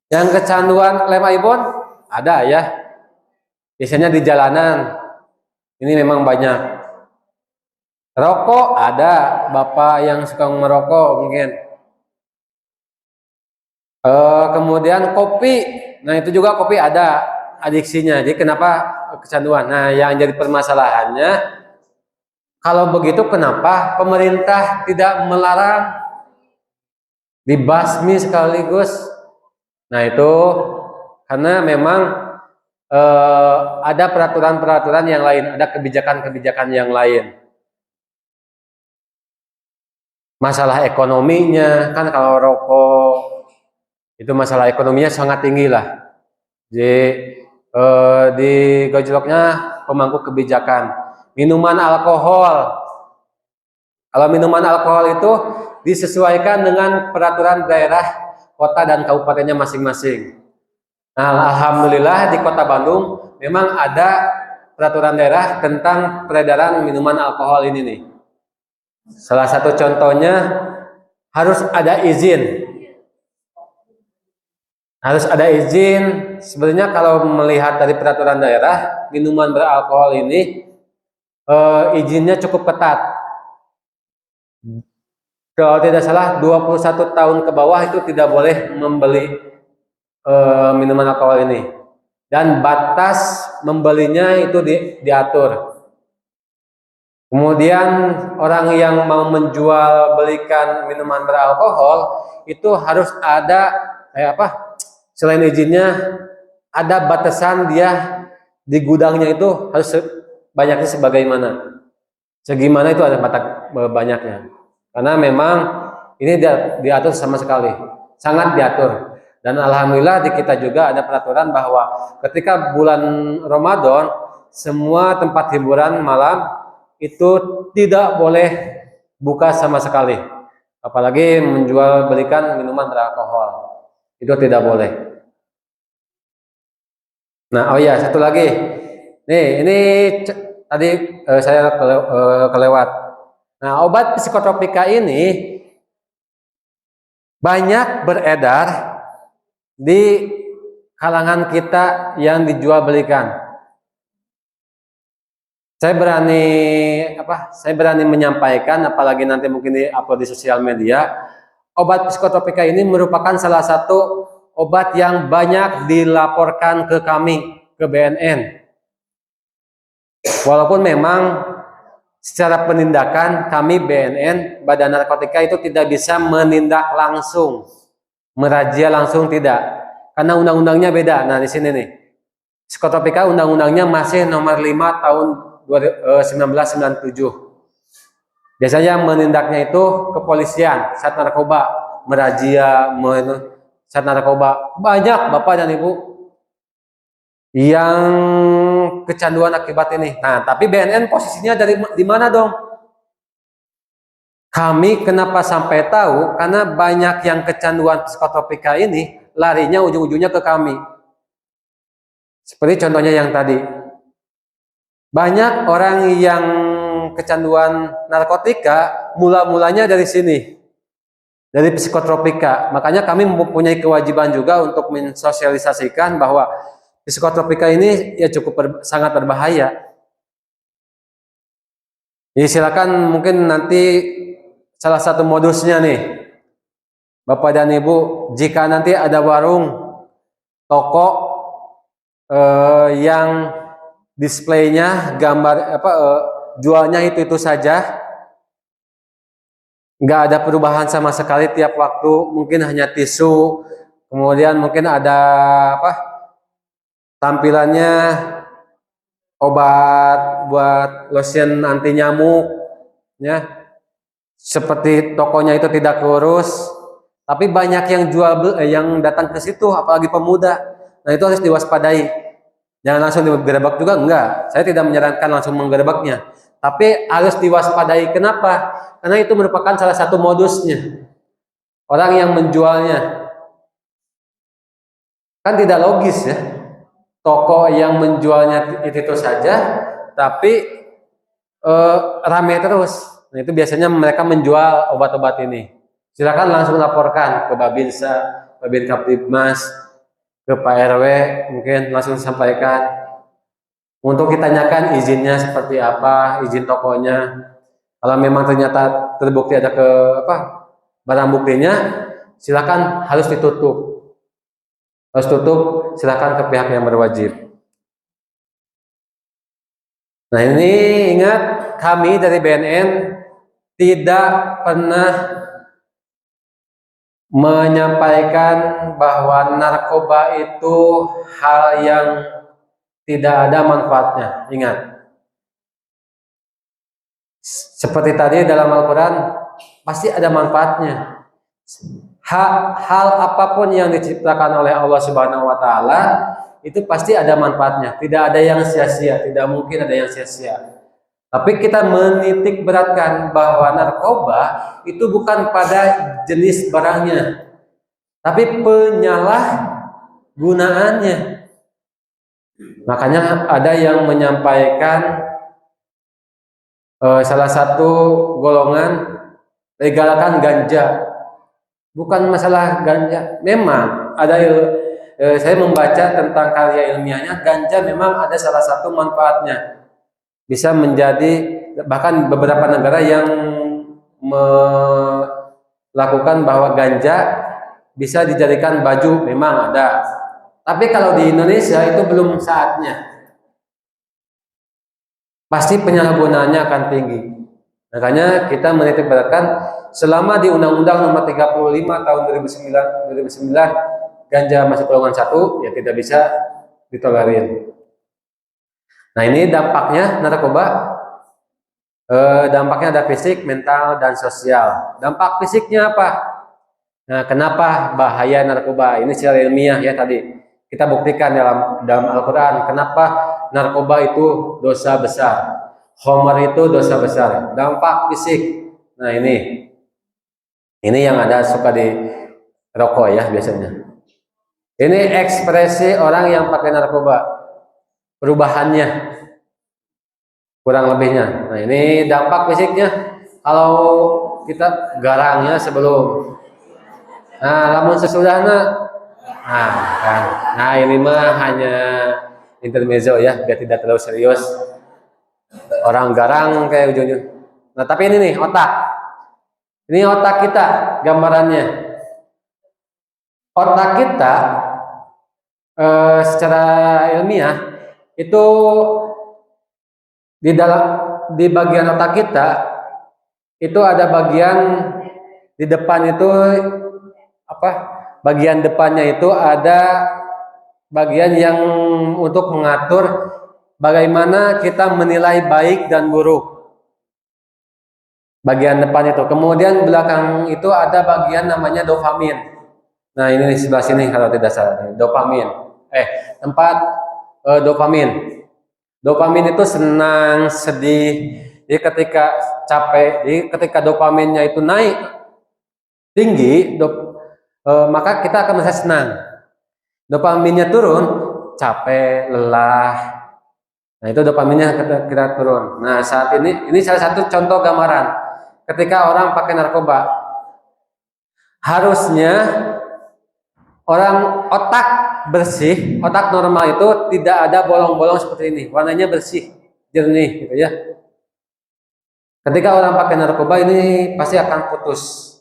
yang kecanduan lem ibon, ada ya. Biasanya di jalanan. Ini memang banyak. Rokok ada, Bapak yang suka merokok mungkin. Kemudian kopi, nah itu juga kopi ada adiksinya. Jadi kenapa kecanduan? Nah, yang jadi permasalahannya, kalau begitu kenapa pemerintah tidak melarang, dibasmi sekaligus? Nah, itu karena memang ada peraturan-peraturan yang lain, ada kebijakan-kebijakan yang lain. Masalah ekonominya, kan kalau rokok itu masalah ekonominya sangat tinggi lah. Jadi di gojloknya pemangku kebijakan. Minuman alkohol, kalau minuman alkohol itu disesuaikan dengan peraturan daerah, kota dan kabupatennya masing-masing. Nah, alhamdulillah di Kota Bandung memang ada peraturan daerah tentang peredaran minuman alkohol ini nih. Salah satu contohnya harus ada izin. Harus ada izin. Sebenarnya kalau melihat dari peraturan daerah, minuman beralkohol ini izinnya cukup ketat. Kalau tidak salah 21 tahun ke bawah itu tidak boleh membeli minuman alkohol ini. Dan batas membelinya itu diatur. Kemudian orang yang mau menjual belikan minuman beralkohol itu harus ada selain izinnya ada batasan dia di gudangnya itu harus banyaknya sebagaimana. Segimana itu ada batas banyaknya. Karena memang ini diatur sama sekali, sangat diatur. Dan alhamdulillah di kita juga ada peraturan bahwa ketika bulan Ramadan semua tempat hiburan malam itu tidak boleh buka sama sekali. Apalagi menjual belikan minuman beralkohol. Itu tidak boleh. Nah, oh ya, satu lagi. Nih, ini tadi saya kelewat. Nah, obat psikotropika ini banyak beredar di kalangan kita yang dijual belikan. Saya berani menyampaikan, apalagi nanti mungkin di-upload di sosial media, obat psikotropika ini merupakan salah satu obat yang banyak dilaporkan ke kami, ke BNN. Walaupun memang secara penindakan kami BNN, Badan Narkotika itu tidak bisa menindak langsung, merazia langsung tidak, karena undang-undangnya beda. Nah di sini nih, psikotropika undang-undangnya masih nomor 5 tahun 1997. Biasanya menindaknya itu kepolisian, Sat Narkoba, merazia, Sat Narkoba. Banyak Bapak dan Ibu yang kecanduan akibat ini. Nah, tapi BNN posisinya di mana dong? Kami kenapa sampai tahu? Karena banyak yang kecanduan psikotropika ini larinya ujung-ujungnya ke kami. Seperti contohnya yang tadi. Banyak orang yang kecanduan narkotika mula-mulanya dari sini, dari psikotropika. Makanya kami mempunyai kewajiban juga untuk mensosialisasikan bahwa psikotropika ini ya sangat berbahaya. Jadi silakan mungkin nanti salah satu modusnya nih, Bapak dan Ibu, jika nanti ada warung, toko yang displaynya gambar jualnya itu saja, nggak ada perubahan sama sekali tiap waktu, mungkin hanya tisu, kemudian mungkin ada tampilannya obat buat lotion anti nyamuk, ya, seperti tokonya itu tidak kurus, tapi banyak yang yang datang ke situ, apalagi pemuda. Nah itu harus diwaspadai. Jangan langsung digerebek juga, enggak. Saya tidak menyarankan langsung menggerebeknya. Tapi harus diwaspadai. Kenapa? Karena itu merupakan salah satu modusnya. Orang yang menjualnya. Kan tidak logis ya. Toko yang menjualnya itu saja, tapi rame terus. Nah itu biasanya mereka menjual obat-obat ini. Silakan langsung laporkan ke Babinsa, Babin Kaptibmas, ke Pak RW, mungkin langsung sampaikan untuk ditanyakan izinnya seperti apa, izin tokonya. Kalau memang ternyata terbukti ada barang buktinya, silakan harus ditutup, silakan ke pihak yang berwajib. Nah ini ingat, kami dari BNN tidak pernah menyampaikan bahwa narkoba itu hal yang tidak ada manfaatnya. Ingat, seperti tadi dalam Al-Quran pasti ada manfaatnya. Hal apapun yang diciptakan oleh Allah Subhanahu Wa Taala itu pasti ada manfaatnya. Tidak ada yang sia-sia, tidak mungkin ada yang sia-sia. Tapi kita menitik beratkan bahwa narkoba itu bukan pada jenis barangnya, tapi penyalahgunaannya. Makanya ada yang menyampaikan salah satu golongan legalkan ganja. Bukan masalah ganja, memang ada saya membaca tentang karya ilmiahnya, ganja memang ada salah satu manfaatnya. Bisa menjadi, bahkan beberapa negara yang melakukan bahwa ganja bisa dijadikan baju, memang ada. Tapi kalau di Indonesia itu belum saatnya. Pasti penyalahgunaannya akan tinggi. Makanya kita menitik beratkan selama di Undang-Undang Nomor 35 Tahun 2009 ganja masuk golongan 1, ya tidak bisa ditolerir. Nah, ini dampaknya narkoba. Dampaknya ada fisik, mental, dan sosial. Dampak fisiknya apa? Nah, kenapa bahaya narkoba? Ini secara ilmiah ya tadi. Kita buktikan dalam Al-Quran. Kenapa narkoba itu dosa besar? Khamar itu dosa besar. Dampak fisik. Nah, ini yang ada suka di rokok ya biasanya. Ini ekspresi orang yang pakai narkoba. Perubahannya. Kurang lebihnya. Nah, ini dampak fisiknya. Kalau kita garangnya sebelum. Nah, lamun sesudahnya. Nah, kan. Nah, ini mah hanya intermezzo ya, biar tidak terlalu serius. Orang garang kayak ujungnya. Nah, tapi ini nih otak. Ini otak kita gambarannya. Otak kita secara ilmiah itu di bagian otak kita itu ada bagian di depan itu apa? Bagian depannya itu ada bagian yang untuk mengatur bagaimana kita menilai baik dan buruk. Bagian depan itu. Kemudian belakang itu ada bagian namanya dopamin. Nah, ini di sebelah sini kalau tidak salah. Dopamin. Tempat dopamin. Dopamin itu senang, sedih. Jadi ketika capek, jadi ketika dopaminnya itu naik tinggi, maka kita akan merasa senang. Dopaminnya turun, capek, lelah. Nah, itu dopaminnya kita turun. Nah, saat ini salah satu contoh gambaran. Ketika orang pakai narkoba, harusnya orang otak bersih, otak normal itu tidak ada bolong-bolong seperti ini. Warnanya bersih, jernih, gitu ya. Ketika orang pakai narkoba ini pasti akan putus.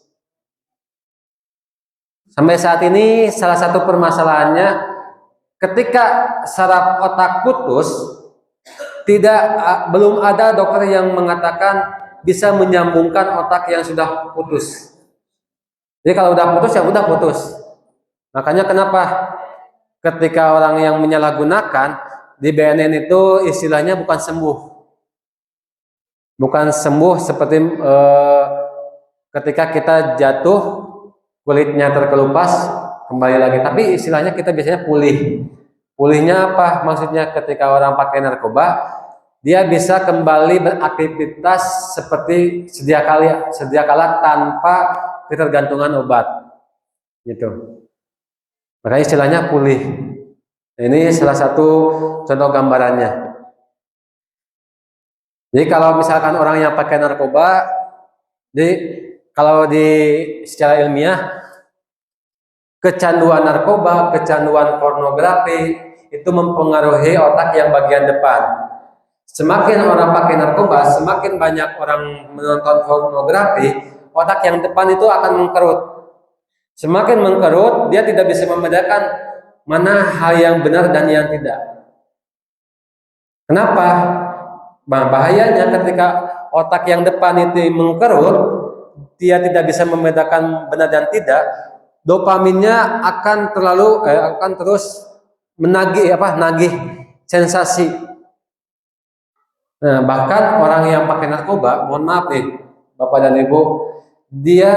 Sampai saat ini salah satu permasalahannya ketika saraf otak putus, belum ada dokter yang mengatakan bisa menyambungkan otak yang sudah putus. Jadi kalau udah putus ya udah putus. Makanya kenapa ketika orang yang menyalahgunakan di BNN itu istilahnya bukan sembuh. Bukan sembuh seperti ketika kita jatuh kulitnya terkelupas kembali lagi, tapi istilahnya kita biasanya pulih. Pulihnya apa? Maksudnya ketika orang pakai narkoba, dia bisa kembali beraktivitas seperti sedia kala tanpa ketergantungan obat. Gitu. Makanya istilahnya pulih. Ini salah satu contoh gambarannya. Jadi kalau misalkan orang yang pakai narkoba, kalau secara ilmiah, kecanduan narkoba, kecanduan pornografi itu mempengaruhi otak yang bagian depan. Semakin orang pakai narkoba, semakin banyak orang menonton pornografi, otak yang depan itu akan mengkerut. Semakin mengkerut, dia tidak bisa membedakan mana hal yang benar dan yang tidak. Kenapa? Bahayanya ketika otak yang depan itu mengkerut, dia tidak bisa membedakan benar dan tidak, dopaminnya akan terus nagih sensasi. Nah, bahkan orang yang pakai narkoba, mohon maaf nih Bapak dan Ibu, dia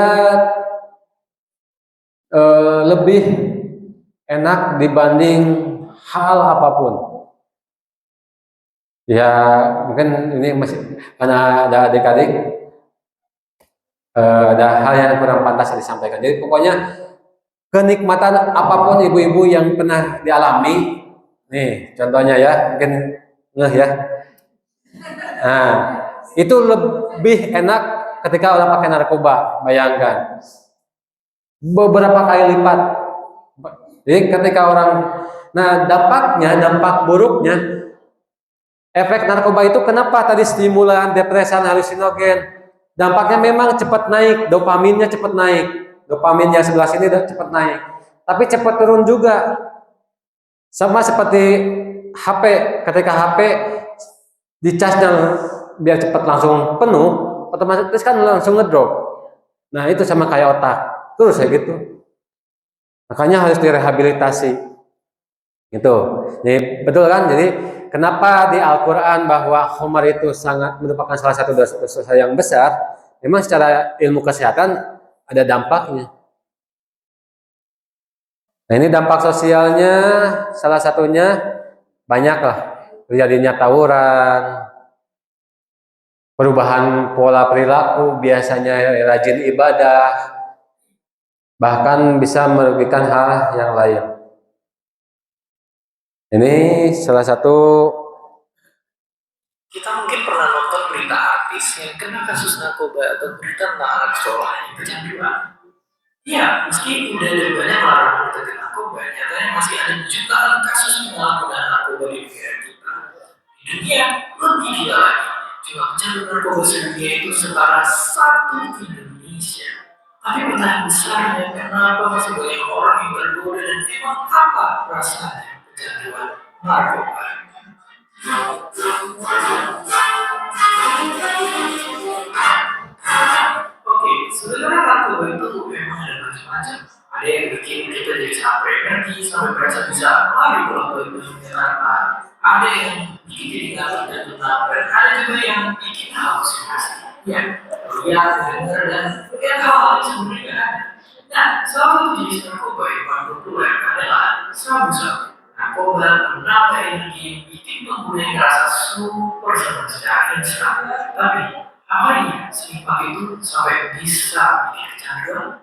lebih enak dibanding hal apapun. Ya mungkin ini masih karena ada adik-adik, ada hal yang kurang pantas disampaikan. Jadi pokoknya kenikmatan apapun ibu-ibu yang pernah dialami, nih contohnya ya, mungkin ya. Nah, itu lebih enak ketika orang pakai narkoba. Bayangkan, beberapa kali lipat Jadi ketika orang, nah dampak buruknya, efek narkoba itu kenapa tadi stimulan, depresan, halusinogen, dampaknya memang cepat naik, dopaminnya cepat naik, dopamin yang sebelah sini udah cepat naik, tapi cepat turun juga, sama seperti HP, ketika HP dicasnya biar cepat langsung penuh, otomatis kan langsung ngedrop. Nah itu sama kayak otak, terus kayak gitu. Makanya harus direhabilitasi. Gitu. Jadi betul kan? Jadi kenapa di Al-Qur'an bahwa khamar itu sangat merupakan salah satu dosa yang besar? Memang secara ilmu kesehatan ada dampaknya. Nah, ini dampak sosialnya salah satunya banyak lah. Terjadinya tawuran, perubahan pola perilaku, biasanya rajin ibadah, bahkan bisa merugikan hal yang lain. Ini salah satu. Kita mungkin pernah nonton berita artis yang kena kasus narkoba atau berita tentang anak sekolah yang kecanduan. Ya, meski udah ada banyak larangan terkait narkoba, nyatanya masih ada jutaan kasus penyalahgunaan narkoba di negara kita. Di dunia, lebih gila lagi. Jumlah pecandu narkoba sedunia itu setara 1 ke Indonesia. Tapi pertanyaan besarnya, kenapa masih banyak orang yang tergoda dan memang apa rasanya kecanduan narkoba? Oke, sebenarnya narkoba itu memang ada macam-macam. Ada yang bikin kita jadi capek energi sampai berasa bisa lari bolak-balik menuju Jakarta. Ada yang bikin jadi ngantuk dan tenang, dan ada juga yang bikin halusinasi. Ya, lihat, dengar, dan melihat hal-hal yang sebenarnya nggak ada. Nah, salah satu jenis narkoba yang paling populer adalah sabu-sabu. Narkoba menambah energi, bikin pengguna merasa super senang secara instan. Tapi apa iya sifat itu sampai bisa bikin kecanduan?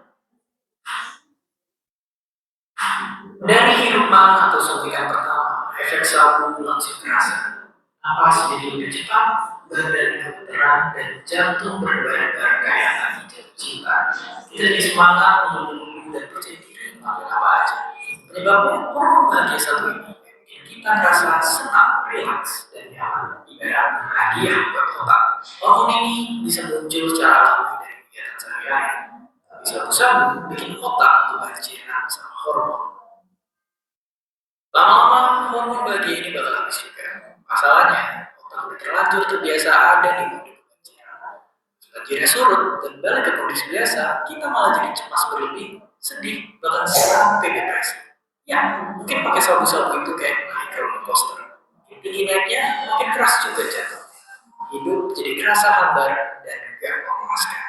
Dari hirupan atau suntikan pertama, efek sabu langsung terasa. Napas jadi lebih cepat, badan gemeteran, dan jantung berdebar-debar kayak lagi jatuh cinta. Kita jadi semangat menunggu dan percaya diri melakukan apa aja. Penyebabnya hormon bahagia satu ini bikin kita merasa senang, rileks, dan nyaman. Ibarat hadiah buat otak. Hormon ini bisa muncul secara alami dari kegiatan sehari-hari. Sabu-sabu bikin otak kebanjiran sama hormon. Lama-lama hormon bahagia ini bakal habis juga. Masalahnya, otak udah terlanjur terbiasa ada di mode kebanjiran. Banjirnya surut dan balik ke kondisi biasa, kita malah jadi cemas berlebih, sedih, bahkan sampai depresi. Ya, mungkin pakai sabu-sabu itu kayak naik roller coaster. Tinggi naiknya makin keras juga jatuh. Hidup jadi kerasa hambar dan gak memuaskan.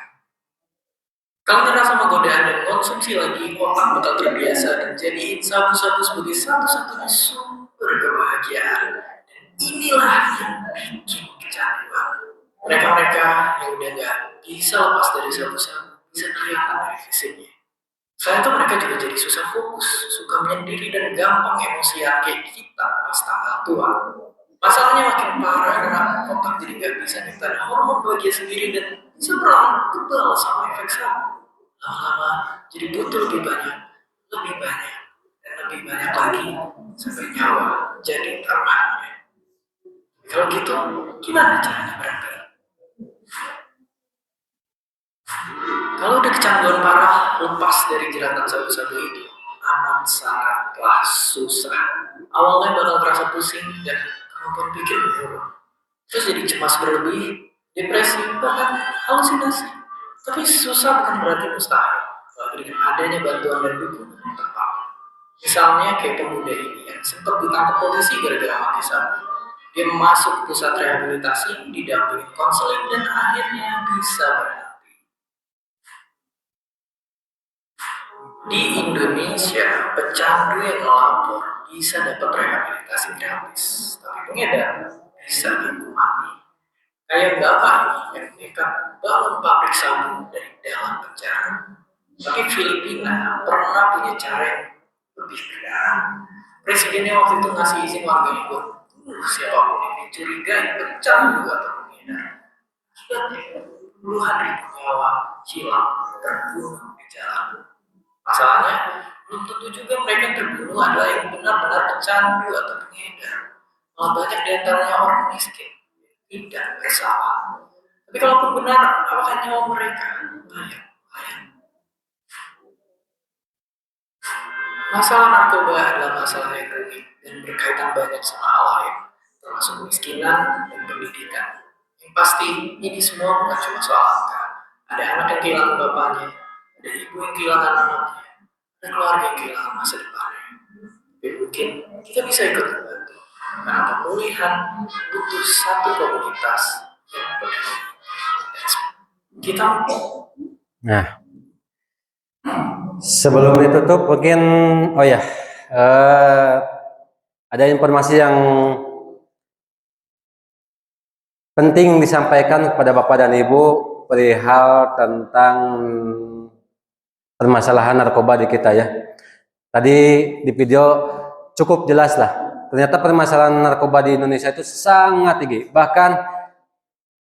Kalau ngerasa sama godaan dan konsumsi lagi, otak bakal terbiasa dan jadiin sabu-sabu sebagai satu-satunya sumber kebahagiaan. Dan inilah yang bikin kecanduan. Mereka-mereka yang udah gak bisa lepas dari sabu-sabu bisa kelihatan dari fisiknya. Selain itu mereka juga jadi susah fokus, suka menyendiri dan gampang emosian kayak kita pas tanggal tua. Masalahnya makin parah karena otak jadi gak bisa nyiptain hormon bahagia sendiri dan bisa berlalu kebal sama efek sabu. Lama-lama jadi butuh lebih banyak, dan lebih banyak lagi sampai nyawa jadi taruhannya. Kalau gitu, gimana caranya berhenti? Kalau udah kecanduan parah, lepas dari jeratan sabu-sabu itu amat sangatlah susah. Awalnya bakal terasa pusing dan kemampuan pikir menurun. Terus jadi cemas berlebih, depresi, bahkan halusinasi. Tapi susah bukan berarti mustahil. Kalau dengan adanya bantuan dan dukungan yang tepat. Misalnya kayak pemuda ini yang sempat ditangkap polisi gara-gara mati sabu. Dia masuk ke pusat rehabilitasi, didampingi konseling dan akhirnya bisa berhenti. Di Indonesia, pecandu yang melapor bisa dapat rehabilitasi gratis, tapi pengedar bisa dihukum mati. Kayak bapak yang nekat bangun pabrik sabu dari dalam penjara. Tapi Filipina pernah punya cara yang lebih beda. Presidennya waktu itu ngasih izin warganya buat bunuh siapapun yang dicurigai pecandu atau pengedar. Akibatnya puluhan ribu nyawa hilang terbunuh di jalan. Masalahnya, Belum tentu juga mereka yang terbunuh adalah yang benar-benar pecandu atau pengedar. Malah banyak di antaranya orang miskin, tidak bersalah. Tapi kalaupun benar, apakah nyawa mereka layak? Masalah narkoba adalah masalah yang rumit dan berkaitan banyak sama hal lain, termasuk kemiskinan dan pendidikan. Yang pasti, ini semua bukan cuma soal angka. Ada anak yang kehilangan bapaknya, ada ibu yang kehilangan anaknya, ada keluarga yang kehilangan masa depannya. Tapi mungkin kita bisa ikut membantu, karena pemulihan butuh satu komunitas yang peduli. Kita Nah, sebelum ditutup mungkin ada informasi yang penting disampaikan kepada Bapak dan Ibu perihal tentang permasalahan narkoba di kita ya. Tadi di video cukup jelas lah. Ternyata permasalahan narkoba di Indonesia itu sangat tinggi. Bahkan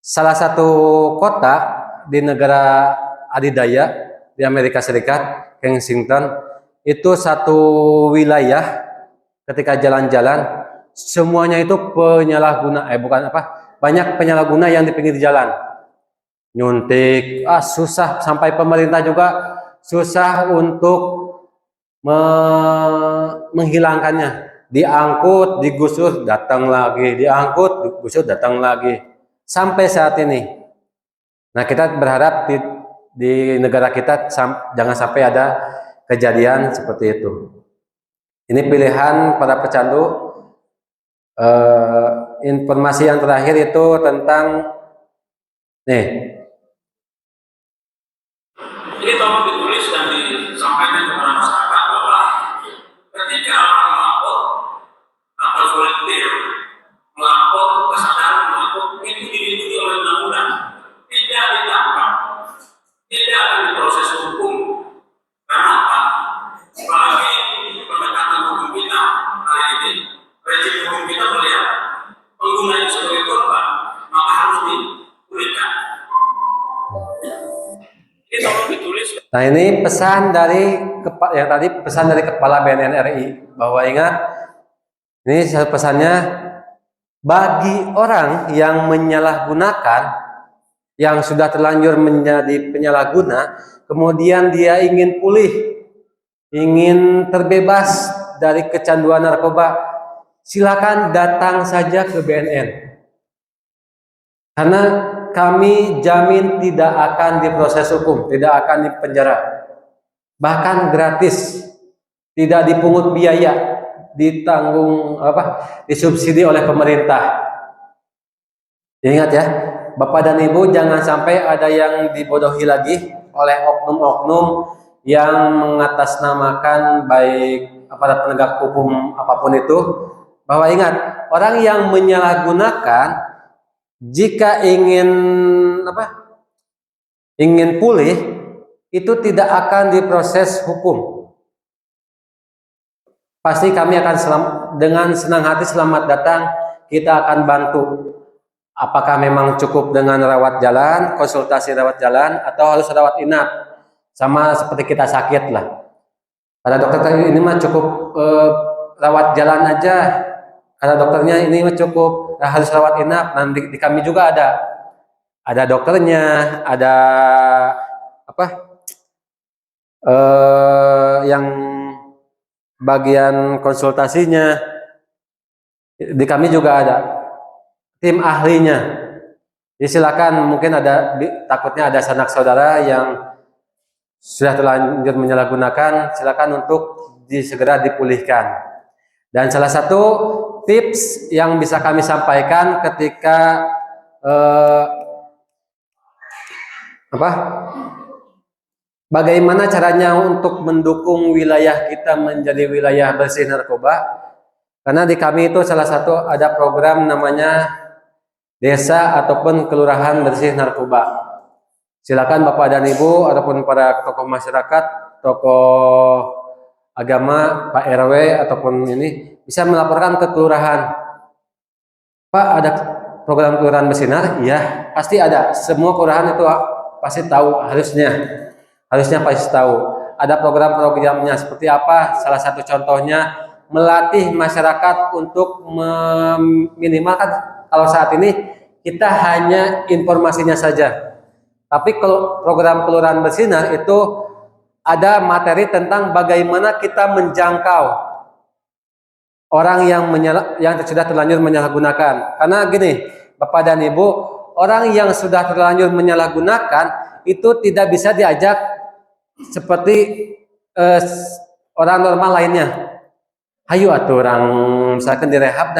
salah satu kota di negara adidaya di Amerika Serikat, Kensington, itu satu wilayah ketika jalan-jalan semuanya itu banyak penyalahguna yang di pinggir jalan. Nyuntik, susah, sampai pemerintah juga susah untuk menghilangkannya. Diangkut, digusur, datang lagi, diangkut, digusur, datang lagi. Sampai saat ini. Nah, kita berharap di negara kita jangan sampai ada kejadian seperti itu. Ini pilihan para pecandu. Informasi yang terakhir itu tentang Jadi tolong ditulis dan disampaikan kepada masyarakat bahwa ketika orang melapor atau volunteer melapor kesadaran melapor itu dilindungi oleh undang-undang, tidak ditangkap, tidak akan diproses hukum. Karena apa? Apalagi pendekatan hukum kita hari ini, rezim hukum kita melihat pengguna itu sebagai korban, maka harus dipulihkan. Ini tolong ditulis. Nah, ini pesan dari Kepala BNN RI bahwa ingat, ini pesannya bagi orang yang menyalahgunakan, yang sudah terlanjur menjadi penyalahguna, kemudian dia ingin pulih, ingin terbebas dari kecanduan narkoba, silakan datang saja ke BNN. Karena kami jamin tidak akan diproses hukum, tidak akan dipenjara, bahkan gratis, tidak dipungut biaya, disubsidi oleh pemerintah. Ingat ya, Bapak dan Ibu, jangan sampai ada yang dibodohi lagi oleh oknum-oknum yang mengatasnamakan baik aparat penegak hukum apapun itu, bahwa ingat, orang yang menyalahgunakan jika ingin pulih itu tidak akan diproses hukum. Pasti kami akan dengan senang hati selamat datang, kita akan bantu. Apakah memang cukup dengan rawat jalan, konsultasi rawat jalan, atau harus rawat inap, sama seperti kita sakit lah. Kata dokter tadi ini mah cukup rawat jalan aja. Kata dokternya ini mah cukup harus rawat inap. Nanti di kami juga ada dokternya, ada yang bagian konsultasinya. Di kami juga ada tim ahlinya. Jadi silakan, mungkin takutnya ada sanak saudara yang sudah terlanjur menyalahgunakan, silakan untuk segera dipulihkan. Dan salah satu tips yang bisa kami sampaikan ketika bagaimana caranya untuk mendukung wilayah kita menjadi wilayah bersih narkoba. Karena di kami itu salah satu ada program namanya desa ataupun kelurahan bersih narkoba. Silakan Bapak dan Ibu ataupun para tokoh masyarakat, tokoh agama, Pak RW ataupun ini bisa melaporkan ke kelurahan. Pak, ada program kelurahan bersinar? Iya, pasti ada. Semua kelurahan itu pasti tahu, harusnya pasti tahu. ada program-programnya seperti apa? Salah satu contohnya melatih masyarakat untuk meminimalkan, kalau saat ini kita hanya informasinya saja. Tapi kalau program Kelurahan Bersinar itu ada materi tentang bagaimana kita menjangkau orang yang sudah terlanjur menyalahgunakan. Karena gini, Bapak dan Ibu, orang yang sudah terlanjur menyalahgunakan itu tidak bisa diajak seperti orang normal lainnya. Hayu atuh orang misalkan direhab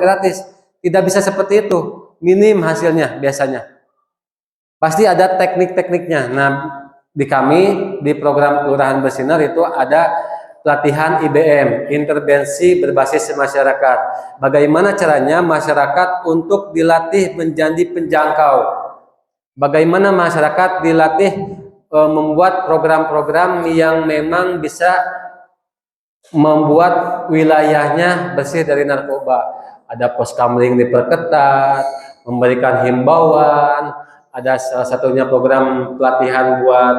gratis. Tidak bisa seperti itu. Minim hasilnya biasanya. Pasti ada teknik-tekniknya. Nah, di kami di program Kelurahan Bersinar itu ada pelatihan IBM, intervensi berbasis masyarakat. Bagaimana caranya masyarakat untuk dilatih menjadi penjangkau? Bagaimana masyarakat dilatih membuat program-program yang memang bisa membuat wilayahnya bersih dari narkoba. Ada poskamling diperketat, memberikan himbauan, ada salah satunya program pelatihan buat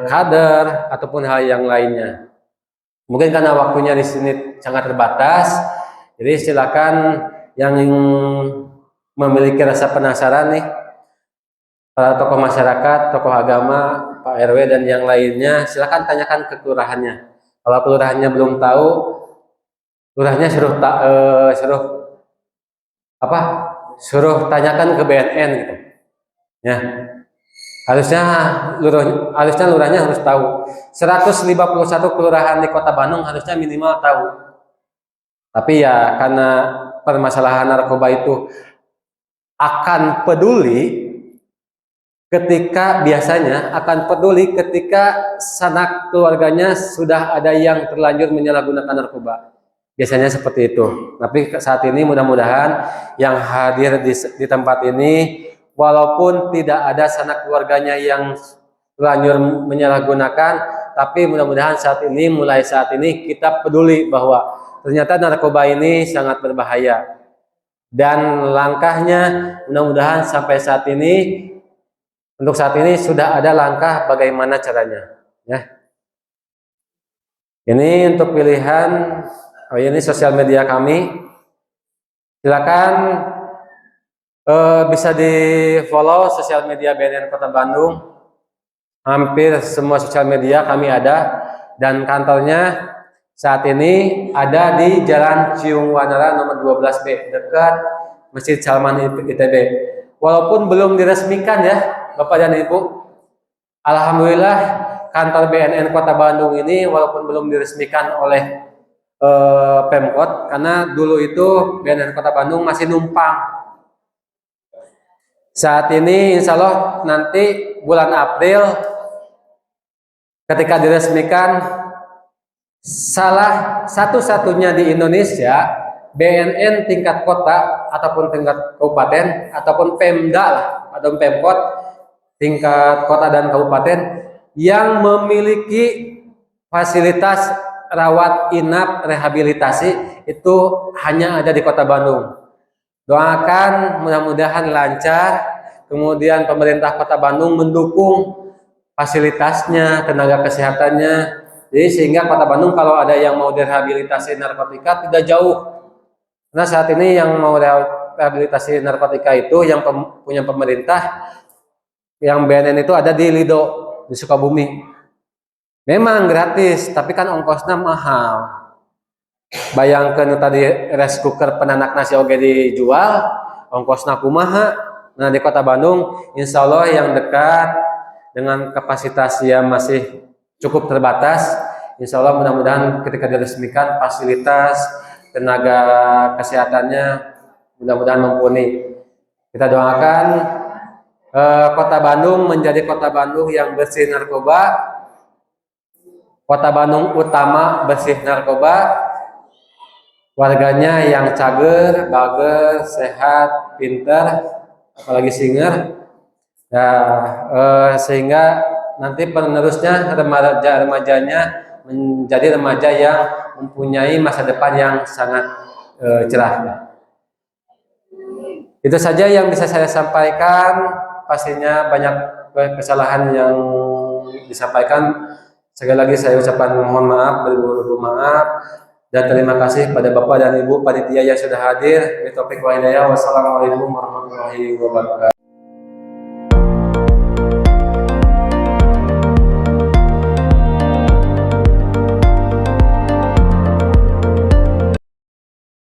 kader ataupun hal yang lainnya. Mungkin karena waktunya di sini sangat terbatas, jadi silakan yang memiliki rasa penasaran nih, para tokoh masyarakat, tokoh agama, Pak RW dan yang lainnya, silakan tanyakan ke kelurahannya. Kalau kelurahannya belum tahu, kelurahannya suruh tanyakan ke BNN gitu. Ya. Harusnya lurahnya harus tahu. 151 kelurahan di Kota Bandung harusnya minimal tahu. Tapi ya karena permasalahan narkoba itu akan peduli ketika sanak keluarganya sudah ada yang terlanjur menyalahgunakan narkoba. Biasanya seperti itu. Tapi saat ini mudah-mudahan yang hadir di tempat ini, walaupun tidak ada sanak keluarganya yang terlanjur menyalahgunakan, tapi mudah-mudahan mulai saat ini kita peduli bahwa ternyata narkoba ini sangat berbahaya. Dan langkahnya mudah-mudahan sampai untuk saat ini sudah ada langkah bagaimana caranya. Ya. Ini untuk pilihan, ini sosial media kami. Silakan bisa di follow sosial media BNN Kota Bandung. Hampir semua sosial media kami ada, dan kantornya saat ini ada di Jalan Ciung Wanara nomor 12B dekat Masjid Salman ITB. Walaupun belum diresmikan ya Bapak dan Ibu, alhamdulillah kantor BNN Kota Bandung ini walaupun belum diresmikan oleh Pemkot, karena dulu itu BNN Kota Bandung masih numpang. Saat ini insya Allah nanti bulan April ketika diresmikan, salah satu-satunya di Indonesia BNN tingkat kota ataupun tingkat kabupaten ataupun Pemda lah atau Pemkot tingkat kota dan kabupaten yang memiliki fasilitas rawat inap rehabilitasi itu hanya ada di Kota Bandung. Doakan mudah-mudahan lancar, kemudian pemerintah Kota Bandung mendukung fasilitasnya, tenaga kesehatannya, jadi sehingga Kota Bandung kalau ada yang mau direhabilitasi narkotika tidak jauh. Karena saat ini yang mau rehabilitasi narkotika itu yang punya pemerintah, yang BNN itu ada di Lido, di Sukabumi. Memang gratis, tapi kan ongkosnya mahal. Bayangkan tadi rice cooker penanak nasi oge dijual, ongkosnya kumaha. Nah di Kota Bandung, insya Allah yang dekat dengan kapasitas yang masih cukup terbatas, insya Allah mudah-mudahan ketika diresmikan fasilitas tenaga kesehatannya mudah-mudahan mumpuni. Kita doakan Kota Bandung menjadi Kota Bandung yang bersih narkoba, Kota Bandung utama bersih narkoba, warganya yang cager, bager, sehat, pintar, apalagi singer, sehingga nanti penerusnya remajanya menjadi remaja yang mempunyai masa depan yang sangat cerah. Itu saja yang bisa saya sampaikan. Pastinya banyak kesalahan yang disampaikan. Sekali lagi saya ucapkan mohon maaf, beribu-ribu maaf, dan terima kasih pada Bapak dan Ibu panitia yang sudah hadir. Wassalamualaikum warahmatullahi wabarakatuh.